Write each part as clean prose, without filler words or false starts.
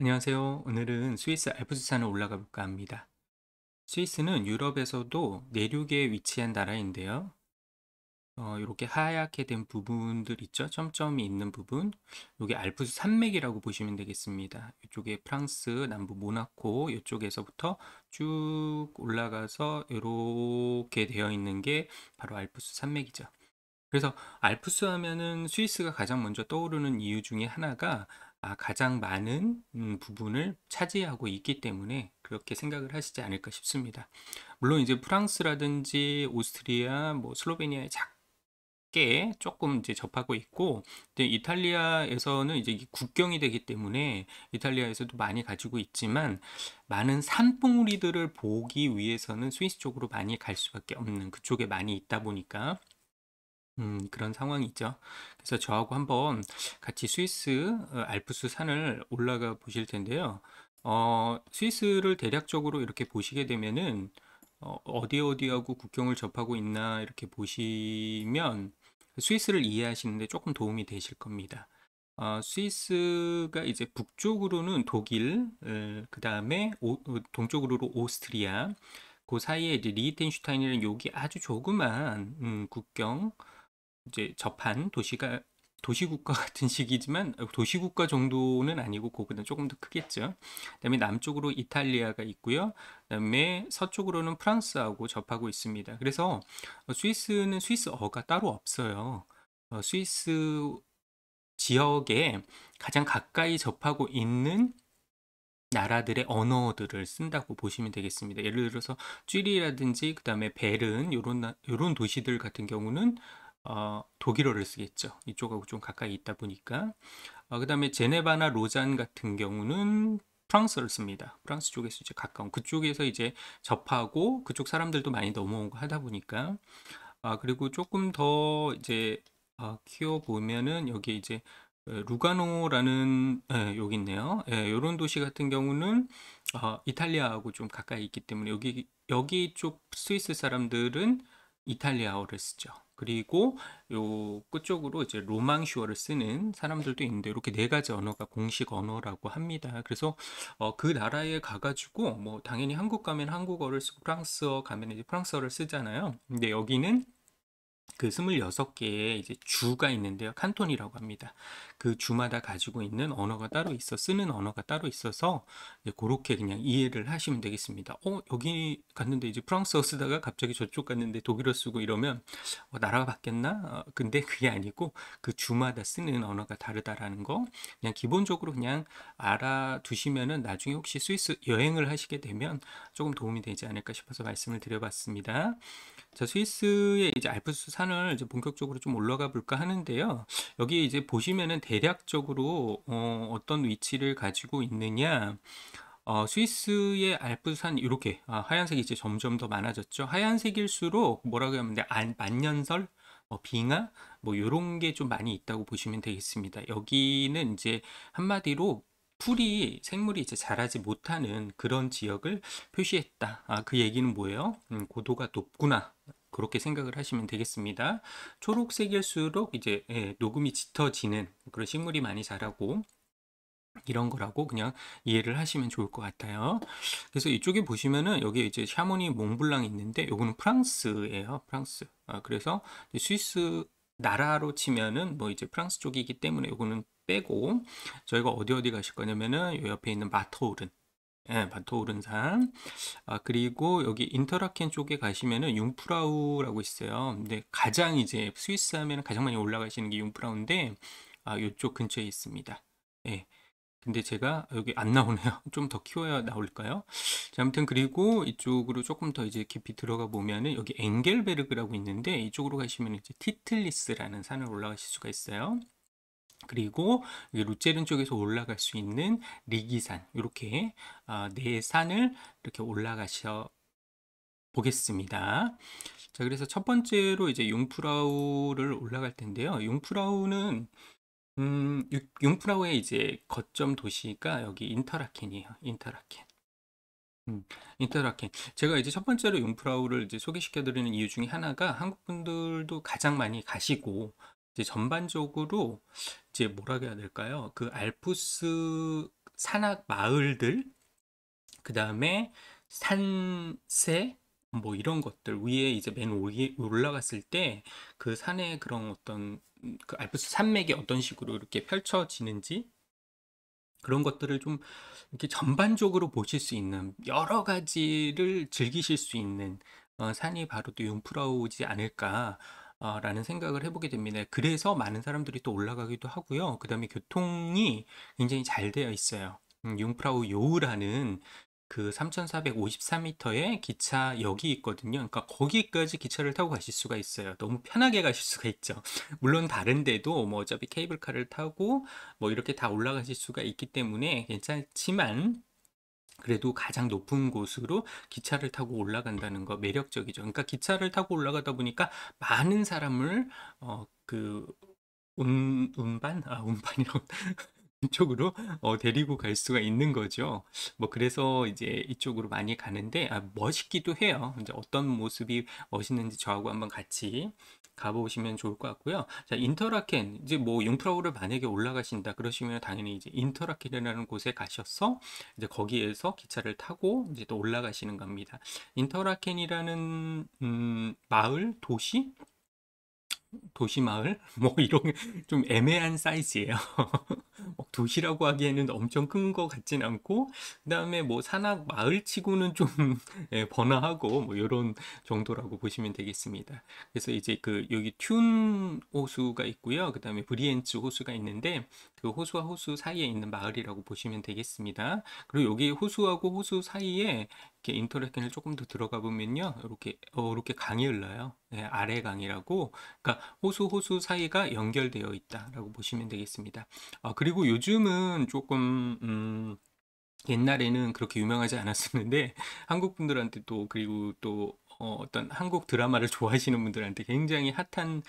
안녕하세요. 오늘은 스위스 알프스산을 올라가 볼까 합니다. 스위스는 유럽에서도 내륙에 위치한 나라인데요. 이렇게 하얗게 된 부분들 있죠? 점점이 있는 부분. 이게 알프스 산맥이라고 보시면 되겠습니다. 이쪽에 프랑스, 남부 모나코 이쪽에서부터 쭉 올라가서 이렇게 되어 있는 게 바로 알프스 산맥이죠. 그래서 알프스 하면은 스위스가 가장 먼저 떠오르는 이유 중에 하나가 가장 많은 부분을 차지하고 있기 때문에 그렇게 생각을 하시지 않을까 싶습니다. 물론 이제 프랑스라든지 오스트리아, 뭐 슬로베니아에 작게 조금 이제 접하고 있고, 근데 이탈리아에서는 이제 이게 국경이 되기 때문에 이탈리아에서도 많이 가지고 있지만 많은 산봉우리들을 보기 위해서는 스위스 쪽으로 많이 갈 수밖에 없는 그쪽에 많이 있다 보니까 그런 상황이죠. 그래서 저하고 한번 같이 스위스 알프스 산을 올라가 보실 텐데요. 스위스를 대략적으로 이렇게 보시게 되면은 어디 어디하고 국경을 접하고 있나 이렇게 보시면 스위스를 이해하시는데 조금 도움이 되실 겁니다. 스위스가 이제 북쪽으로는 독일, 그 다음에 동쪽으로는 오스트리아, 그 사이에 이제 리히텐슈타인이라는 여기 아주 조그만 국경 이제 접한 도시가 도시국가 같은 식이지만 도시국가 정도는 아니고 그거보다 조금 더 크겠죠. 그다음에 남쪽으로 이탈리아가 있고요. 그다음에 서쪽으로는 프랑스하고 접하고 있습니다. 그래서 스위스는 스위스어가 따로 없어요. 스위스 지역에 가장 가까이 접하고 있는 나라들의 언어들을 쓴다고 보시면 되겠습니다. 예를 들어서 쥐리라든지 그다음에 베른 요런 도시들 같은 경우는 독일어를 쓰겠죠. 이쪽하고 좀 가까이 있다 보니까. 그다음에 제네바나 로잔 같은 경우는 프랑스어를 씁니다. 프랑스 쪽에서 이제 가까운 그쪽에서 이제 접하고 그쪽 사람들도 많이 넘어오고 하다 보니까 그리고 조금 더 이제 키워 보면은 여기 이제 루가노라는 여기 있네요. 이런 도시 같은 경우는 이탈리아하고 좀 가까이 있기 때문에 여기 쪽 스위스 사람들은 이탈리아어를 쓰죠. 그리고 요 끝쪽으로 이제 로망슈어를 쓰는 사람들도 있는데 이렇게 네 가지 언어가 공식 언어라고 합니다. 그래서 그 나라에 가가지고 뭐 당연히 한국 가면 한국어를 쓰고 프랑스어 가면 이제 프랑스어를 쓰잖아요. 근데 여기는 그 26개의 이제 주가 있는데요. 칸톤이라고 합니다. 그 주마다 가지고 있는 언어가 따로 있어, 쓰는 언어가 따로 있어서 이제 그렇게 그냥 이해를 하시면 되겠습니다. 여기 갔는데 이제 프랑스어 쓰다가 갑자기 저쪽 갔는데 독일어 쓰고 이러면 나라가 바뀌었나? 근데 그게 아니고 그 주마다 쓰는 언어가 다르다라는 거 그냥 기본적으로 그냥 알아두시면은 나중에 혹시 스위스 여행을 하시게 되면 조금 도움이 되지 않을까 싶어서 말씀을 드려봤습니다. 자, 스위스의 이제 알프스 산을 이제 본격적으로 좀 올라가 볼까 하는데요. 여기 이제 보시면은 대략적으로 떤 위치를 가지고 있느냐. 스위스의 알프스 산 이렇게 하얀색이 이제 점점 더 많아졌죠. 하얀색일수록 뭐라고 하면 돼? 만년설, 빙하, 뭐 이런 게 좀 많이 있다고 보시면 되겠습니다. 여기는 이제 한마디로 풀이 생물이 이제 자라지 못하는 그런 지역을 표시했다. 그 얘기는 뭐예요? 고도가 높구나. 그렇게 생각을 하시면 되겠습니다. 초록색일수록 이제 녹음이 짙어지는 그런 식물이 많이 자라고 이런 거라고 그냥 이해를 하시면 좋을 것 같아요. 그래서 이쪽에 보시면은 여기 이제 샤모니 몽블랑이 있는데 요거는 프랑스예요. 프랑스. 그래서 스위스 나라로 치면은 뭐 이제 프랑스 쪽이기 때문에 요거는 빼고 저희가 어디 가실 거냐면은 요 옆에 있는 마터우른. 예, 마터우른산. 그리고 여기 인터라켄 쪽에 가시면은 융프라우라고 있어요. 근데 가장 이제 스위스 하면 가장 많이 올라가시는 게 융프라우인데, 요쪽 근처에 있습니다. 예. 근데 제가 여기 안 나오네요. 좀 더 키워야 나올까요? 자, 아무튼 그리고 이쪽으로 조금 더 이제 깊이 들어가 보면은 여기 엥겔베르그라고 있는데 이쪽으로 가시면 이제 티틀리스라는 산을 올라가실 수가 있어요. 그리고 여기 루체른 쪽에서 올라갈 수 있는 리기산 이렇게 네 산을 이렇게 올라가셔 보겠습니다. 자, 그래서 첫 번째로 이제 융프라우를 올라갈 텐데요. 융프라우는 융프라우의 이제 거점 도시가 여기 인터라켄이에요. 인터라켄. 음, 인터라켄. 제가 이제 첫 번째로 융프라우를 이제 소개시켜 드리는 이유 중에 하나가 한국 분들도 가장 많이 가시고 이제 전반적으로 이제 뭐라고 해야 될까요? 그 알프스 산악 마을들, 그 다음에 산세, 뭐 이런 것들 위에 이제 맨 위에 올라갔을 때 그 산의 그런 어떤 그 알프스 산맥이 어떤 식으로 이렇게 펼쳐지는지 그런 것들을 좀 이렇게 전반적으로 보실 수 있는 여러 가지를 즐기실 수 있는 산이 바로 또 융프라우지 않을까 라는 생각을 해보게 됩니다. 그래서 많은 사람들이 또 올라가기도 하고요. 그 다음에 교통이 굉장히 잘 되어 있어요. 융프라우 요우라는 그 3,454m의 기차역이 있거든요. 그러니까 거기까지 기차를 타고 가실 수가 있어요. 너무 편하게 가실 수가 있죠. 물론 다른데도 뭐 어차피 케이블카를 타고 뭐 이렇게 다 올라가실 수가 있기 때문에 괜찮지만 그래도 가장 높은 곳으로 기차를 타고 올라간다는 거 매력적이죠. 그러니까 기차를 타고 올라가다 보니까 많은 사람을 그 운반? 운반이라고 이쪽으로 데리고 갈 수가 있는 거죠. 뭐 그래서 이제 이쪽으로 많이 가는데 멋있기도 해요. 이제 어떤 모습이 멋있는지 저하고 한번 같이 가보시면 좋을 것 같고요. 자, 인터라켄 이제 뭐 융프라우를 만약에 올라가신다 그러시면 당연히 이제 인터라켄이라는 곳에 가셔서 이제 거기에서 기차를 타고 이제 또 올라가시는 겁니다. 인터라켄이라는 마을 도시 도시 마을 뭐 이런 좀 애매한 사이즈예요. 도시라고 하기에는 엄청 큰 것 같진 않고 그다음에 뭐 산악 마을치고는 좀 예, 번화하고 뭐 이런 정도라고 보시면 되겠습니다. 그래서 이제 그 여기 튠 호수가 있고요. 그다음에 브리엔츠 호수가 있는데 그 호수와 호수 사이에 있는 마을이라고 보시면 되겠습니다. 그리고 여기 호수하고 호수 사이에 이렇게 인터랙션을 조금 더 들어가 보면요. 이렇게 강이 흘러요. 예, 아래 강이라고. 그러니까 호수 사이가 연결되어 있다라고 보시면 되겠습니다. 그리고 요즘은 조금 옛날에는 그렇게 유명하지 않았었는데 한국 분들한테 또 그리고 또 어떤 한국 드라마를 좋아하시는 분들한테 굉장히 핫한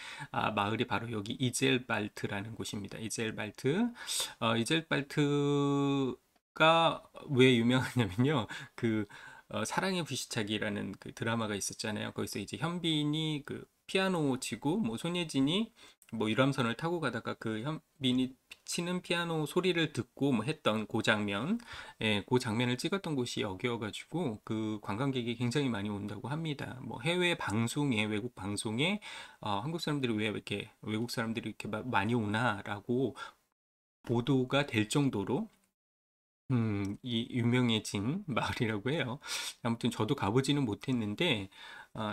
마을이 바로 여기 이젤발트라는 곳입니다. 이젤발트. 이젤발트가 왜 유명하냐면요. 그 사랑의 불시착이라는 그 드라마가 있었잖아요. 거기서 이제 현빈이 그 피아노 치고 뭐 손예진이 뭐 유람선을 타고 가다가 그 현빈이 치는 피아노 소리를 듣고 뭐 했던 그 장면, 예, 그 장면을 찍었던 곳이 여기여가지고 그 관광객이 굉장히 많이 온다고 합니다. 뭐 해외 방송에 외국 방송에 한국 사람들이 왜 이렇게 외국 사람들이 이렇게 많이 오나라고 보도가 될 정도로 이 유명해진 마을이라고 해요. 아무튼 저도 가보지는 못했는데,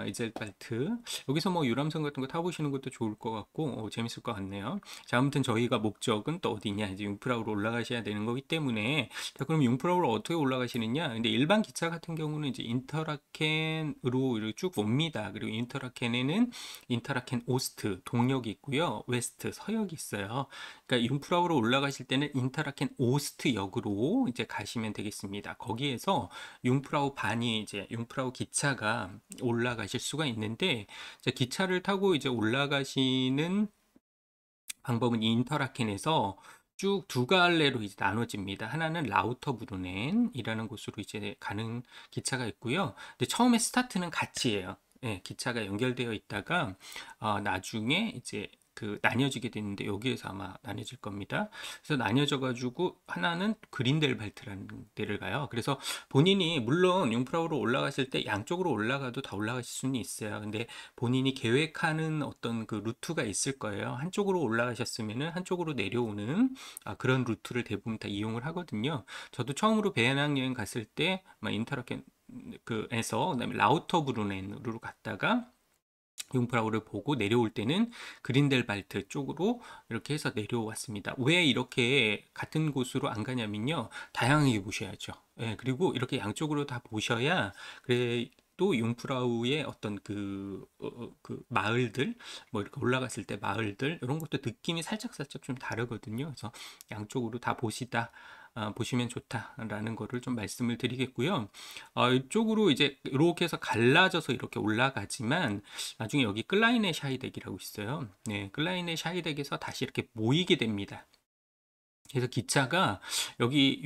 이젤발트. 여기서 뭐 유람선 같은 거 타보시는 것도 좋을 것 같고, 재밌을 것 같네요. 자, 아무튼 저희가 목적은 또 어디냐? 이제 융프라우로 올라가셔야 되는 거기 때문에, 자, 그럼 융프라우로 어떻게 올라가시느냐? 근데 일반 기차 같은 경우는 이제 인터라켄으로 이렇게 쭉 옵니다. 그리고 인터라켄에는 인터라켄 오스트, 동역이 있고요. 웨스트, 서역이 있어요. 그러니까 융프라우로 올라가실 때는 인터라켄 오스트 역으로 이제 가시면 되겠습니다. 거기에서 융프라우 반이 이제 융프라우 기차가 올라가실 수가 있는데 이제 기차를 타고 이제 올라가시는 방법은 인터라켄에서 쭉 두 갈래로 이제 나눠집니다. 하나는 라우터브루넨이라는 곳으로 이제 가는 기차가 있고요. 근데 처음에 스타트는 같이 해요. 예, 기차가 연결되어 있다가 나중에 이제 그 나뉘어지게 되는데 여기에서 아마 나뉘어질 겁니다. 그래서 나뉘어져 가지고 하나는 그린델발트라는 데를 가요. 그래서 본인이 물론 융프라우로 올라가실 때 양쪽으로 올라가도 다 올라가실 수는 있어요. 근데 본인이 계획하는 어떤 그 루트가 있을 거예요. 한쪽으로 올라가셨으면은 한쪽으로 내려오는 그런 루트를 대부분 다 이용을 하거든요. 저도 처음으로 배낭여행 갔을 때 인터라켄 그에서 그다음에 라우터브루넨으로 갔다가 융프라우를 보고 내려올 때는 그린델발트 쪽으로 이렇게 해서 내려왔습니다. 왜 이렇게 같은 곳으로 안 가냐면요. 다양하게 보셔야죠. 예, 그리고 이렇게 양쪽으로 다 보셔야 그래 또 융프라우의 어떤 그 마을들 뭐 이렇게 올라갔을 때 마을들 이런 것도 느낌이 살짝살짝 좀 다르거든요. 그래서 양쪽으로 다 보시면 좋다라는 거를 좀 말씀을 드리겠고요. 이쪽으로 이제 이렇게 해서 갈라져서 이렇게 올라가지만 나중에 여기 클라이네 샤이덱이라고 있어요. 네, 클라이네 샤이덱에서 다시 이렇게 모이게 됩니다. 그래서 기차가 여기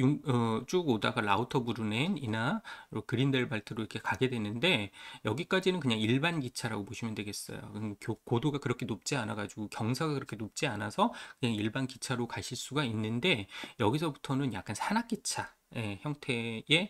쭉 오다가 라우터브루넨이나 그린델발트로 이렇게 가게 되는데 여기까지는 그냥 일반 기차라고 보시면 되겠어요. 고도가 그렇게 높지 않아가지고 경사가 그렇게 높지 않아서 그냥 일반 기차로 가실 수가 있는데 여기서부터는 약간 산악기차 형태의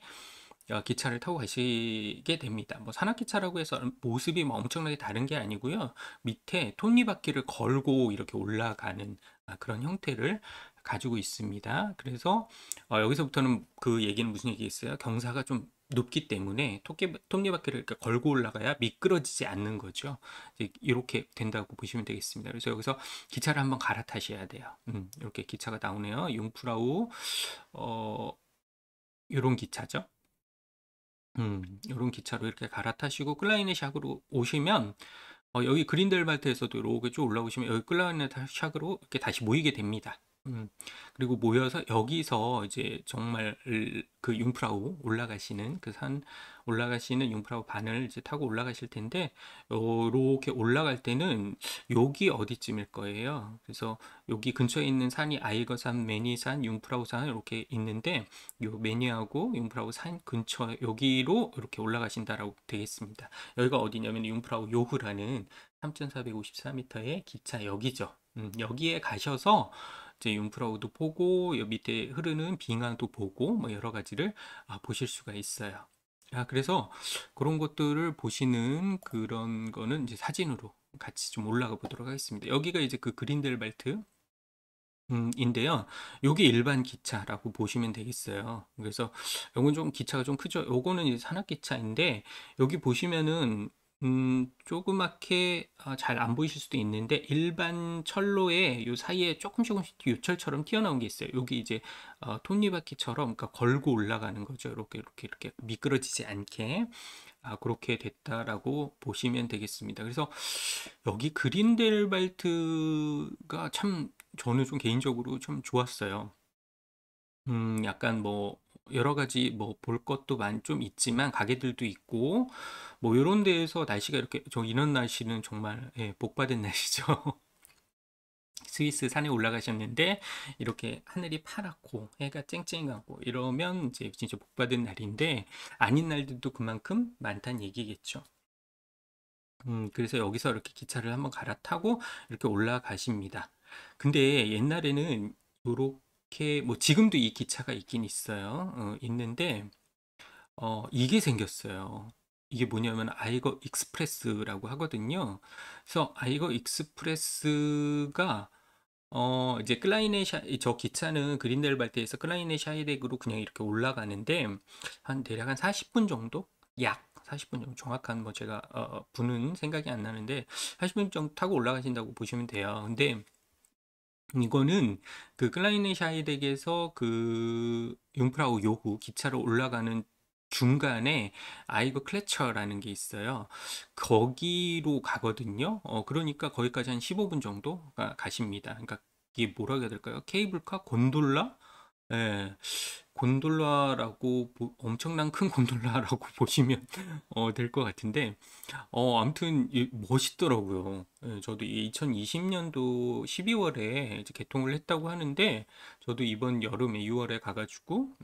기차를 타고 가시게 됩니다. 뭐 산악기차라고 해서 모습이 뭐 엄청나게 다른 게 아니고요. 밑에 톱니바퀴를 걸고 이렇게 올라가는 그런 형태를 가지고 있습니다. 그래서 여기서부터는 그 얘기는 무슨 얘기겠어요? 경사가 좀 높기 때문에 톱니바퀴를 이렇게 걸고 올라가야 미끄러지지 않는 거죠. 이제 이렇게 된다고 보시면 되겠습니다. 그래서 여기서 기차를 한번 갈아타셔야 돼요. 이렇게 기차가 나오네요. 융프라우 이런 기차죠. 요런 기차로 이렇게 갈아타시고 클라이네 샥으로 오시면 여기 그린델발트에서도 이렇게 쭉 올라오시면 여기 클라이네 샥으로 이렇게 다시 모이게 됩니다. 그리고 모여서 여기서 이제 정말 그 융프라우 올라가시는 그 산 올라가시는 융프라우 반을 이제 타고 올라가실 텐데 요렇게 올라갈 때는 여기 어디쯤일 거예요. 그래서 여기 근처에 있는 산이 아이거산, 매니산, 융프라우산 이렇게 있는데 요 매니하고 융프라우 산 근처 여기로 이렇게 올라가신다라고 되겠습니다. 여기가 어디냐면 융프라우 요흐라는 3,454m의 기차역이죠. 여기에 가셔서 이제 융프라우도 보고 여 밑에 흐르는 빙하도 보고 뭐 여러 가지를 보실 수가 있어요. 그래서 그런 것들을 보시는 그런 거는 이제 사진으로 같이 좀 올라가 보도록 하겠습니다. 여기가 이제 그 그린델발트 인데요. 요게 일반 기차라고 보시면 되겠어요. 그래서 요건 좀 기차가 좀 크죠. 요거는 이제 산악기차인데 여기 보시면은 조그맣게 잘 안 보이실 수도 있는데 일반 철로에 요 사이에 조금씩 요철처럼 튀어나온 게 있어요. 여기 이제 톱니바퀴처럼 그러니까 걸고 올라가는 거죠. 이렇게 미끄러지지 않게 그렇게 됐다라고 보시면 되겠습니다. 그래서 여기 그린델발트가 참 저는 좀 개인적으로 좀 좋았어요. 약간 뭐 여러 가지 뭐 볼 것도 많이 좀 있지만 가게들도 있고 뭐 이런 데에서 날씨가 이렇게 이런 날씨는 정말 복 받은 날씨죠. 스위스 산에 올라가셨는데 이렇게 하늘이 파랗고 해가 쨍쨍하고 이러면 이제 진짜 복 받은 날인데 아닌 날들도 그만큼 많다는 얘기겠죠. 그래서 여기서 이렇게 기차를 한번 갈아타고 이렇게 올라가십니다. 근데 옛날에는 요렇게 뭐 지금도 이 기차가 있긴 있어요. 있는데 이게 생겼어요. 이게 뭐냐면 아이거 익스프레스라고 하거든요. 그래서 아이거 익스프레스가 이제 저 기차는 그린델발트에서 클라이네 샤이덱으로 그냥 이렇게 올라가는데 한 대략 한 40분 정도? 약 40분 정도 정확한 뭐 제가 분은 생각이 안 나는데 40분 정도 타고 올라가신다고 보시면 돼요. 근데 이거는 그 클라이네 샤이덱에서 그 융프라우 요후 기차로 올라가는 중간에 아이거 클레처라는 게 있어요. 거기로 가거든요. 그러니까 거기까지 한 15분 정도 가십니다. 그러니까 이게 뭐라고 해야 될까요? 케이블카? 곤돌라? 예. 곤돌라라고 엄청난 큰 곤돌라라고 보시면 될 것 같은데 아무튼 멋있더라고요. 예, 저도 2020년도 12월에 이제 개통을 했다고 하는데 저도 이번 여름에 6월에 가가지고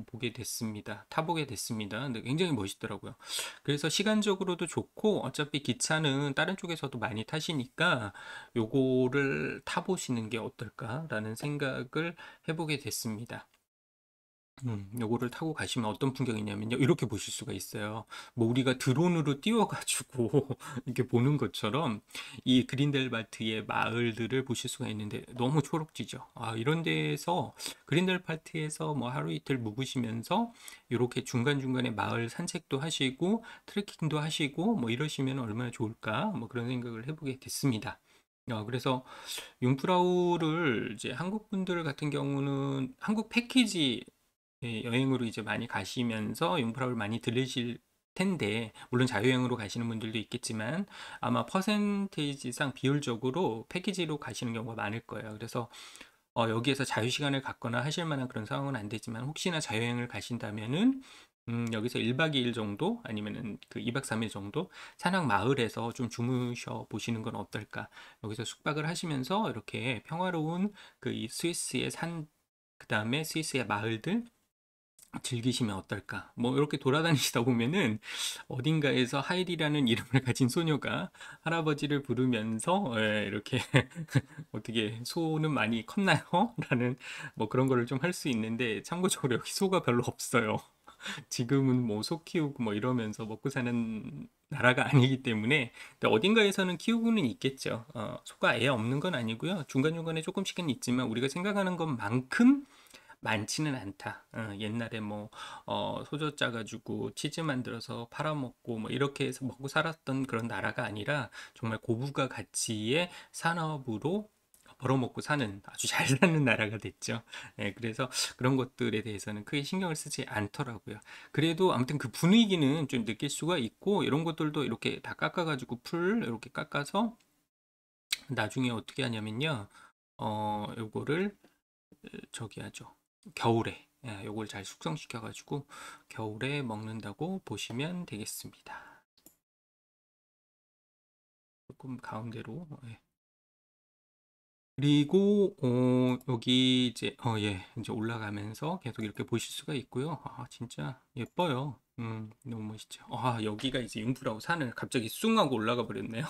보게 됐습니다. 타보게 됐습니다. 근데 굉장히 멋있더라고요. 그래서 시간적으로도 좋고 어차피 기차는 다른 쪽에서도 많이 타시니까 요거를 타보시는 게 어떨까라는 생각을 해보게 됐습니다. 요거를 타고 가시면 어떤 풍경이냐면요. 이렇게 보실 수가 있어요. 뭐 우리가 드론으로 띄워가지고 이렇게 보는 것처럼 이 그린델발트의 마을들을 보실 수가 있는데 너무 초록지죠. 이런 데에서 그린델발트에서 뭐 하루 이틀 묵으시면서 이렇게 중간중간에 마을 산책도 하시고 트레킹도 하시고 뭐 이러시면 얼마나 좋을까? 뭐 그런 생각을 해보게 됐습니다. 그래서 융프라우를 이제 한국 분들 같은 경우는 한국 패키지 여행으로 이제 많이 가시면서 융프라우를 많이 들으실 텐데, 물론 자유여행으로 가시는 분들도 있겠지만, 아마 퍼센테이지상 비율적으로 패키지로 가시는 경우가 많을 거예요. 그래서 여기에서 자유시간을 갖거나 하실 만한 그런 상황은 안 되지만, 혹시나 자유여행을 가신다면은, 여기서 1박 2일 정도, 아니면은 그 2박 3일 정도, 산악 마을에서 좀 주무셔 보시는 건 어떨까? 여기서 숙박을 하시면서 이렇게 평화로운 그 이 스위스의 그다음에 스위스의 마을들 즐기시면 어떨까? 뭐 이렇게 돌아다니시다 보면은 어딘가에서 하일이라는 이름을 가진 소녀가 할아버지를 부르면서 이렇게 어떻게 소는 많이 컸나요? 라는 뭐 그런 거를 좀 할 수 있는데 참고적으로 여기 소가 별로 없어요. 지금은 뭐 소 키우고 뭐 이러면서 먹고 사는 나라가 아니기 때문에 근데 어딘가에서는 키우고는 있겠죠. 소가 아예 없는 건 아니고요. 중간중간에 조금씩은 있지만 우리가 생각하는 것만큼 많지는 않다. 옛날에 뭐 소젖 짜가지고 치즈 만들어서 팔아먹고 뭐 이렇게 해서 먹고 살았던 그런 나라가 아니라 정말 고부가 가치의 산업으로 벌어먹고 사는 아주 잘 사는 나라가 됐죠. 네, 그래서 그런 것들에 대해서는 크게 신경을 쓰지 않더라고요. 그래도 아무튼 그 분위기는 좀 느낄 수가 있고 이런 것들도 이렇게 다 깎아가지고 풀 이렇게 깎아서 나중에 어떻게 하냐면요. 요거를 저기 하죠. 겨울에 요걸 잘 숙성시켜 가지고 겨울에 먹는다고 보시면 되겠습니다. 조금 가운데로 그리고 여기 이제 예 이제 올라가면서 계속 이렇게 보실 수가 있고요. 진짜 예뻐요. 너무 멋있죠. 여기가 이제 융프라우 산을 갑자기 숭 하고 올라가 버렸네요.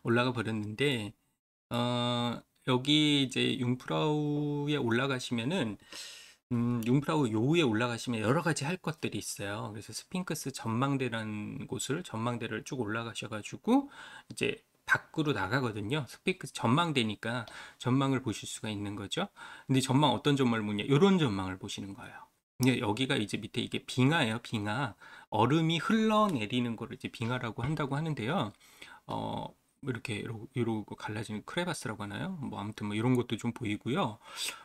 올라가 버렸는데 여기 이제 융프라우에 올라가시면은 융프라우 요우에 올라가시면 여러 가지 할 것들이 있어요. 그래서 스핑크스 전망대라는 곳을 전망대를 쭉 올라가셔 가지고 이제 밖으로 나가거든요. 스핑크스 전망대니까 전망을 보실 수가 있는 거죠. 근데 전망 어떤 전망을 보냐? 요런 전망을 보시는 거예요. 근데 여기가 이제 밑에 이게 빙하예요, 빙하. 얼음이 흘러내리는 거를 이제 빙하라고 한다고 하는데요. 어, 뭐 이렇게 이러고 갈라지는 크레바스라고 하나요? 뭐 아무튼 뭐 이런 것도 좀 보이고요.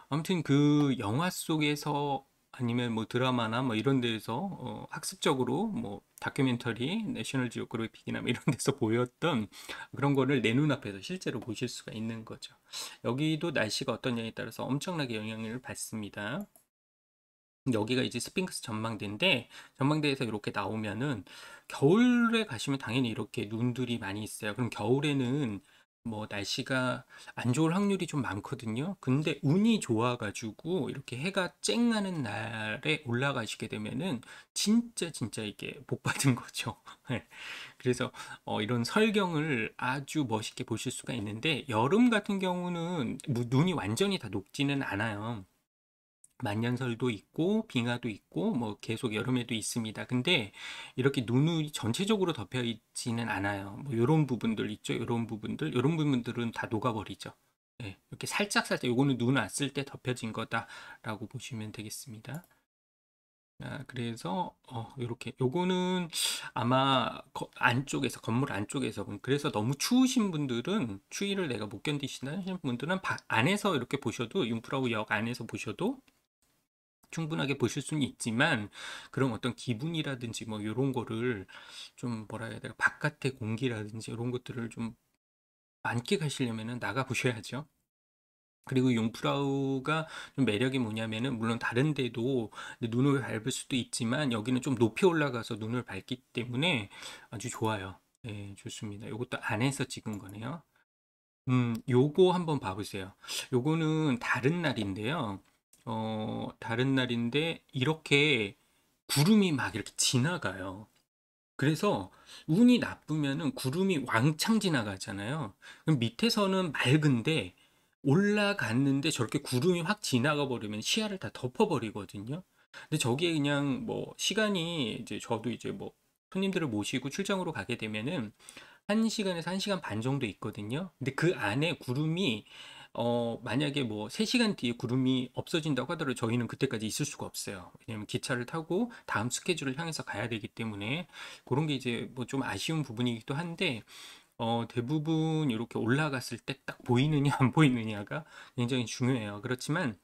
아무튼 그 영화 속에서 아니면 뭐 드라마나 뭐 이런 데에서 학습적으로 뭐 다큐멘터리, 내셔널 지오그래픽이나 뭐 이런 데서 보였던 그런 거를 내 눈앞에서 실제로 보실 수가 있는 거죠. 여기도 날씨가 어떠냐에 따라서 엄청나게 영향을 받습니다. 여기가 이제 스핑크스 전망대인데 전망대에서 이렇게 나오면은 겨울에 가시면 당연히 이렇게 눈들이 많이 있어요. 그럼 겨울에는 뭐 날씨가 안 좋을 확률이 좀 많거든요. 근데 운이 좋아가지고 이렇게 해가 쨍하는 날에 올라가시게 되면은 진짜 이게 복 받은 거죠. 네. 그래서 이런 설경을 아주 멋있게 보실 수가 있는데 여름 같은 경우는 눈이 완전히 다 녹지는 않아요. 만년설도 있고 빙하도 있고 뭐 계속 여름에도 있습니다. 근데 이렇게 눈이 전체적으로 덮여 있지는 않아요. 뭐 요런 부분들 있죠. 요런 부분들, 요런 부분들은 다 녹아버리죠. 예, 이렇게 살짝 요거는 눈 왔을 때 덮여진 거다라고 보시면 되겠습니다. 그래서 요렇게 요거는 아마 안쪽에서 건물 안쪽에서 그래서 너무 추우신 분들은 추위를 내가 못 견디시는 분들은 안에서 이렇게 보셔도 융프라우 역 안에서 보셔도 충분하게 보실 수는 있지만 그런 어떤 기분이라든지 뭐 이런 거를 좀 뭐라 해야 될까 바깥의 공기라든지 이런 것들을 좀 만끽하시려면은 나가 보셔야죠. 그리고 융프라우가 좀 매력이 뭐냐면은 물론 다른 데도 눈을 밟을 수도 있지만 여기는 좀 높이 올라가서 눈을 밟기 때문에 아주 좋아요. 네, 좋습니다. 이것도 안에서 찍은 거네요. 요거 한번 봐보세요. 요거는 다른 날인데요. 다른 날인데 이렇게 구름이 막 이렇게 지나가요. 그래서 운이 나쁘면은 구름이 왕창 지나가잖아요. 그럼 밑에서는 맑은데 올라갔는데 저렇게 구름이 확 지나가 버리면 시야를 다 덮어버리거든요. 근데 저기에 그냥 뭐 시간이 이제 저도 이제 뭐 손님들을 모시고 출장으로 가게 되면은 1시간에서 1시간 반 정도 있거든요. 근데 그 안에 구름이 만약에 뭐 3시간 뒤에 구름이 없어진다고 하더라도 저희는 그때까지 있을 수가 없어요. 왜냐면 기차를 타고 다음 스케줄을 향해서 가야 되기 때문에 그런 게 이제 뭐 좀 아쉬운 부분이기도 한데 대부분 이렇게 올라갔을 때 딱 보이느냐 안 보이느냐가 굉장히 중요해요. 그렇지만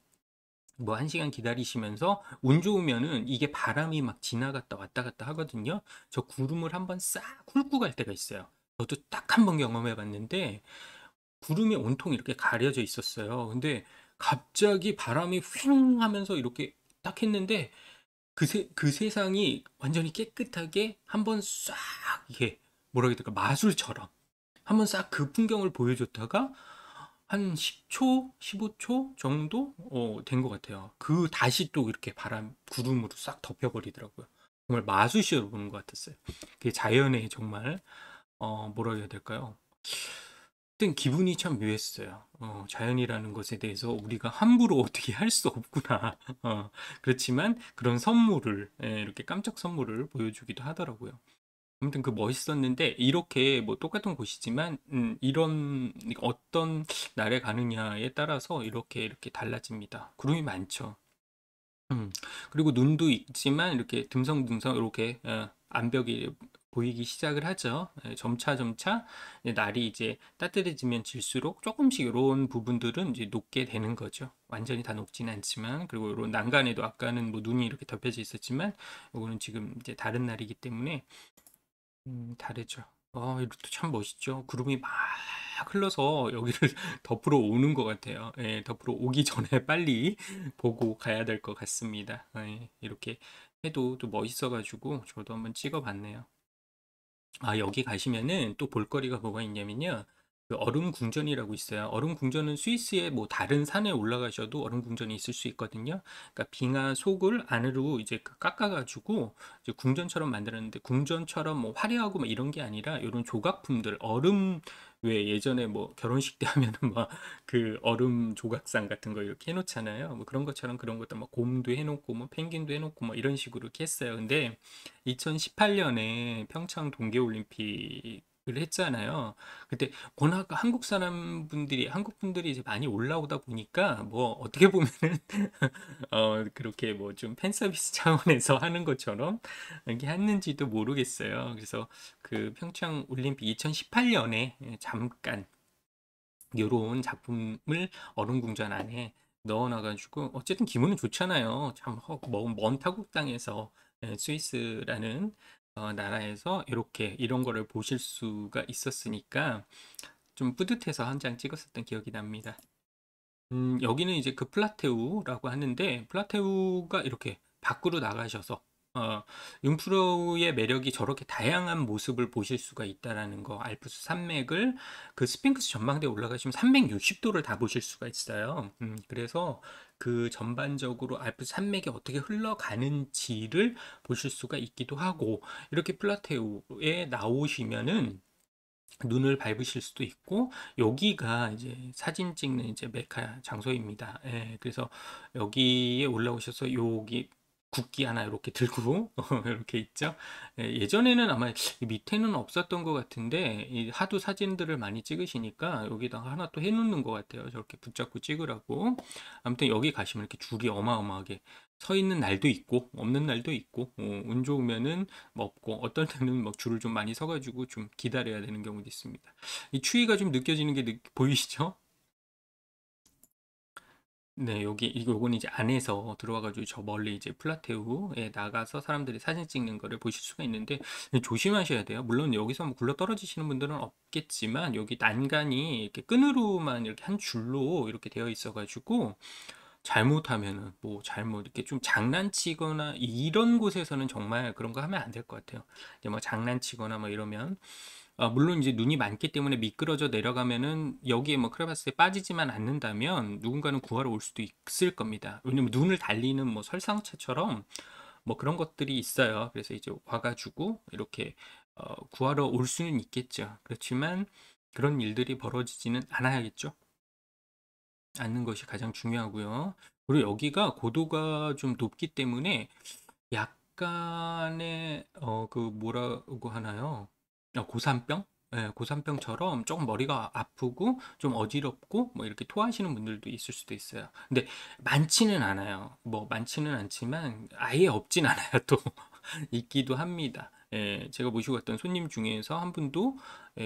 뭐 1시간 기다리시면서 운 좋으면은 이게 바람이 막 지나갔다 왔다 갔다 하거든요. 저 구름을 한번 싹 훑고 갈 때가 있어요. 저도 딱 한 번 경험해 봤는데 구름이 온통 이렇게 가려져 있었어요. 근데 갑자기 바람이 휘웅 하면서 이렇게 딱 했는데 그 세상이 완전히 깨끗하게 한번 싹 이게 뭐라 해야 될까 마술처럼 한번 싹 그 풍경을 보여줬다가 한 10초, 15초 정도 된 것 같아요. 그 다시 또 이렇게 바람, 구름으로 싹 덮여버리더라고요. 정말 마술쇼를 보는 것 같았어요. 그게 자연의 정말 뭐라 해야 될까요? 그땐 기분이 참 묘했어요. 자연이라는 것에 대해서 우리가 함부로 어떻게 할 수 없구나. 그렇지만 그런 선물을, 예, 이렇게 깜짝 선물을 보여주기도 하더라고요. 아무튼 그 멋있었는데 이렇게 뭐 똑같은 곳이지만 이런 어떤 날에 가느냐에 따라서 이렇게 달라집니다. 구름이 많죠. 음. 그리고 눈도 있지만 이렇게 듬성듬성 이렇게 암벽이 보이기 시작을 하죠. 점차 점차 이제 날이 이제 따뜻해지면 질수록 조금씩 이런 부분들은 이제 녹게 되는 거죠. 완전히 다 녹지는 않지만, 그리고 이런 난간에도 아까는 뭐 눈이 이렇게 덮여져 있었지만 이거는 지금 이제 다른 날이기 때문에 다르죠. 이것도 참 멋있죠. 구름이 막 흘러서 여기를 덮으러 오는 것 같아요. 예, 덮으러 오기 전에 빨리 보고 가야 될 것 같습니다. 예, 이렇게 해도 또 멋있어가지고 저도 한번 찍어봤네요. 여기 가시면은 또 볼거리가 뭐가 있냐면요. 그 얼음 궁전이라고 있어요. 얼음 궁전은 스위스의 뭐 다른 산에 올라가셔도 얼음 궁전이 있을 수 있거든요. 그러니까 빙하 속을 안으로 이제 깎아가지고 이제 궁전처럼 만들었는데, 궁전처럼 뭐 화려하고 뭐 이런 게 아니라 이런 조각품들, 얼음, 왜 예전에 뭐 결혼식 때 하면은 막 그 얼음 조각상 같은 거 이렇게 해놓잖아요. 뭐 그런 것처럼 그런 것도 막 곰도 해놓고 뭐 펭귄도 해놓고 뭐 이런 식으로 이렇게 했어요. 근데 2018년에 평창 동계올림픽을 했잖아요. 그때 워낙 한국 분들이 이제 많이 올라오다 보니까 뭐 어떻게 보면은 그렇게 뭐 좀 팬 서비스 차원에서 하는 것처럼 이렇게 했는지도 모르겠어요. 그래서 그 평창 올림픽 2018년에 잠깐 요런 작품을 얼음궁전 안에 넣어놔가지고 어쨌든 기분은 좋잖아요. 참 먼 타국 땅에서 스위스라는 나라에서 이렇게 이런 거를 보실 수가 있었으니까 좀 뿌듯해서 한 장 찍었었던 기억이 납니다. 여기는 이제 그 플라테우라고 하는데, 플라테우가 이렇게 밖으로 나가셔서 융프라우의 매력이 저렇게 다양한 모습을 보실 수가 있다라는 거, 알프스 산맥을 그 스핑크스 전망대에 올라가시면 360도를 다 보실 수가 있어요. 그래서 그 전반적으로 알프스 산맥이 어떻게 흘러가는지를 보실 수가 있기도 하고, 이렇게 플라테우에 나오시면은 눈을 밟으실 수도 있고, 여기가 이제 사진 찍는 이제 메카 장소입니다. 예, 그래서 여기에 올라오셔서 여기 국기 하나 이렇게 들고 이렇게 있죠. 예전에는 아마 이 밑에는 없었던 것 같은데 하도 사진들을 많이 찍으시니까 여기다가 하나 또 해놓는 것 같아요. 저렇게 붙잡고 찍으라고. 아무튼 여기 가시면 이렇게 줄이 어마어마하게 서 있는 날도 있고 없는 날도 있고, 운 좋으면은 뭐 없고, 어떨 때는 막 줄을 좀 많이 서가지고 좀 기다려야 되는 경우도 있습니다. 이 추위가 좀 느껴지는 게 보이시죠? 네, 요건 이제 안에서 들어와가지고 저 멀리 이제 플라테우에 나가서 사람들이 사진 찍는 거를 보실 수가 있는데, 조심하셔야 돼요. 물론 여기서 뭐 굴러 떨어지시는 분들은 없겠지만, 여기 난간이 이렇게 끈으로만 이렇게 한 줄로 이렇게 되어 있어가지고, 잘못하면은 뭐 잘못 이렇게 좀 장난치거나 이런 곳에서는 정말 그런 거 하면 안 될 것 같아요. 이제 뭐 장난치거나 뭐 이러면 물론 이제 눈이 많기 때문에 미끄러져 내려가면은 여기에 뭐 크레바스에 빠지지만 않는다면 누군가는 구하러 올 수도 있을 겁니다. 왜냐면 눈을 달리는 뭐 설상차처럼 뭐 그런 것들이 있어요. 그래서 이제 와가지고 이렇게 구하러 올 수는 있겠죠. 그렇지만 그런 일들이 벌어지지는 않아야겠죠. 않는 것이 가장 중요하고요. 그리고 여기가 고도가 좀 높기 때문에 약간의 그 뭐라고 하나요? 고산병? 예, 고산병처럼 조금 머리가 아프고 좀 어지럽고 뭐 이렇게 토하시는 분들도 있을 수도 있어요. 근데 많지는 않아요. 뭐 많지는 않지만 아예 없진 않아요. 또 있기도 합니다. 예, 제가 모시고 갔던 손님 중에서 한 분도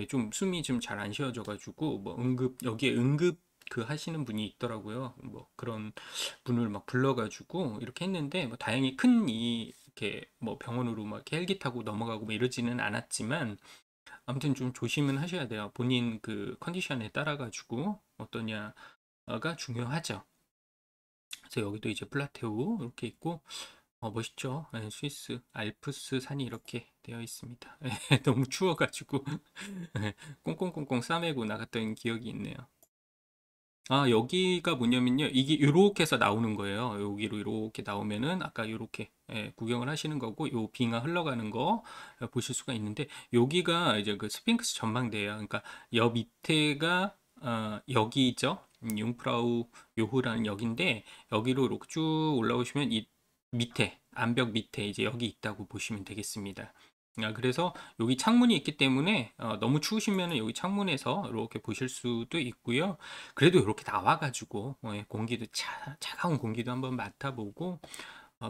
좀 숨이 좀 잘 안 쉬어져가지고 뭐 여기에 응급 그 하시는 분이 있더라고요. 뭐 그런 분을 막 불러가지고 이렇게 했는데 뭐 다행히 이렇게 뭐 병원으로 막 이렇게 헬기 타고 넘어가고 뭐 이러지는 않았지만, 아무튼 좀 조심은 하셔야 돼요. 본인 그 컨디션에 따라 가지고 어떠냐가 중요하죠. 그래서 여기도 이제 플라테우 이렇게 있고, 멋있죠. 예, 스위스 알프스 산이 이렇게 되어 있습니다. 예, 너무 추워가지고 예, 꽁꽁꽁꽁 싸매고 나갔던 기억이 있네요. 여기가 뭐냐면요. 이게 요렇게 해서 나오는 거예요. 여기로 이렇게 나오면은 아까 요렇게 구경을 하시는 거고 요 빙하 흘러가는 거 보실 수가 있는데 여기가 이제 그 스핑크스 전망대예요. 그러니까 여 밑에가 여기죠. 융프라우 요흐라는 역인데 여기로 이렇게 쭉 올라오시면 이 밑에 암벽 밑에 이제 여기 있다고 보시면 되겠습니다. 그래서 여기 창문이 있기 때문에 너무 추우시면은 여기 창문에서 이렇게 보실 수도 있고요. 그래도 이렇게 나와가지고 공기도 차가운 공기도 한번 맡아보고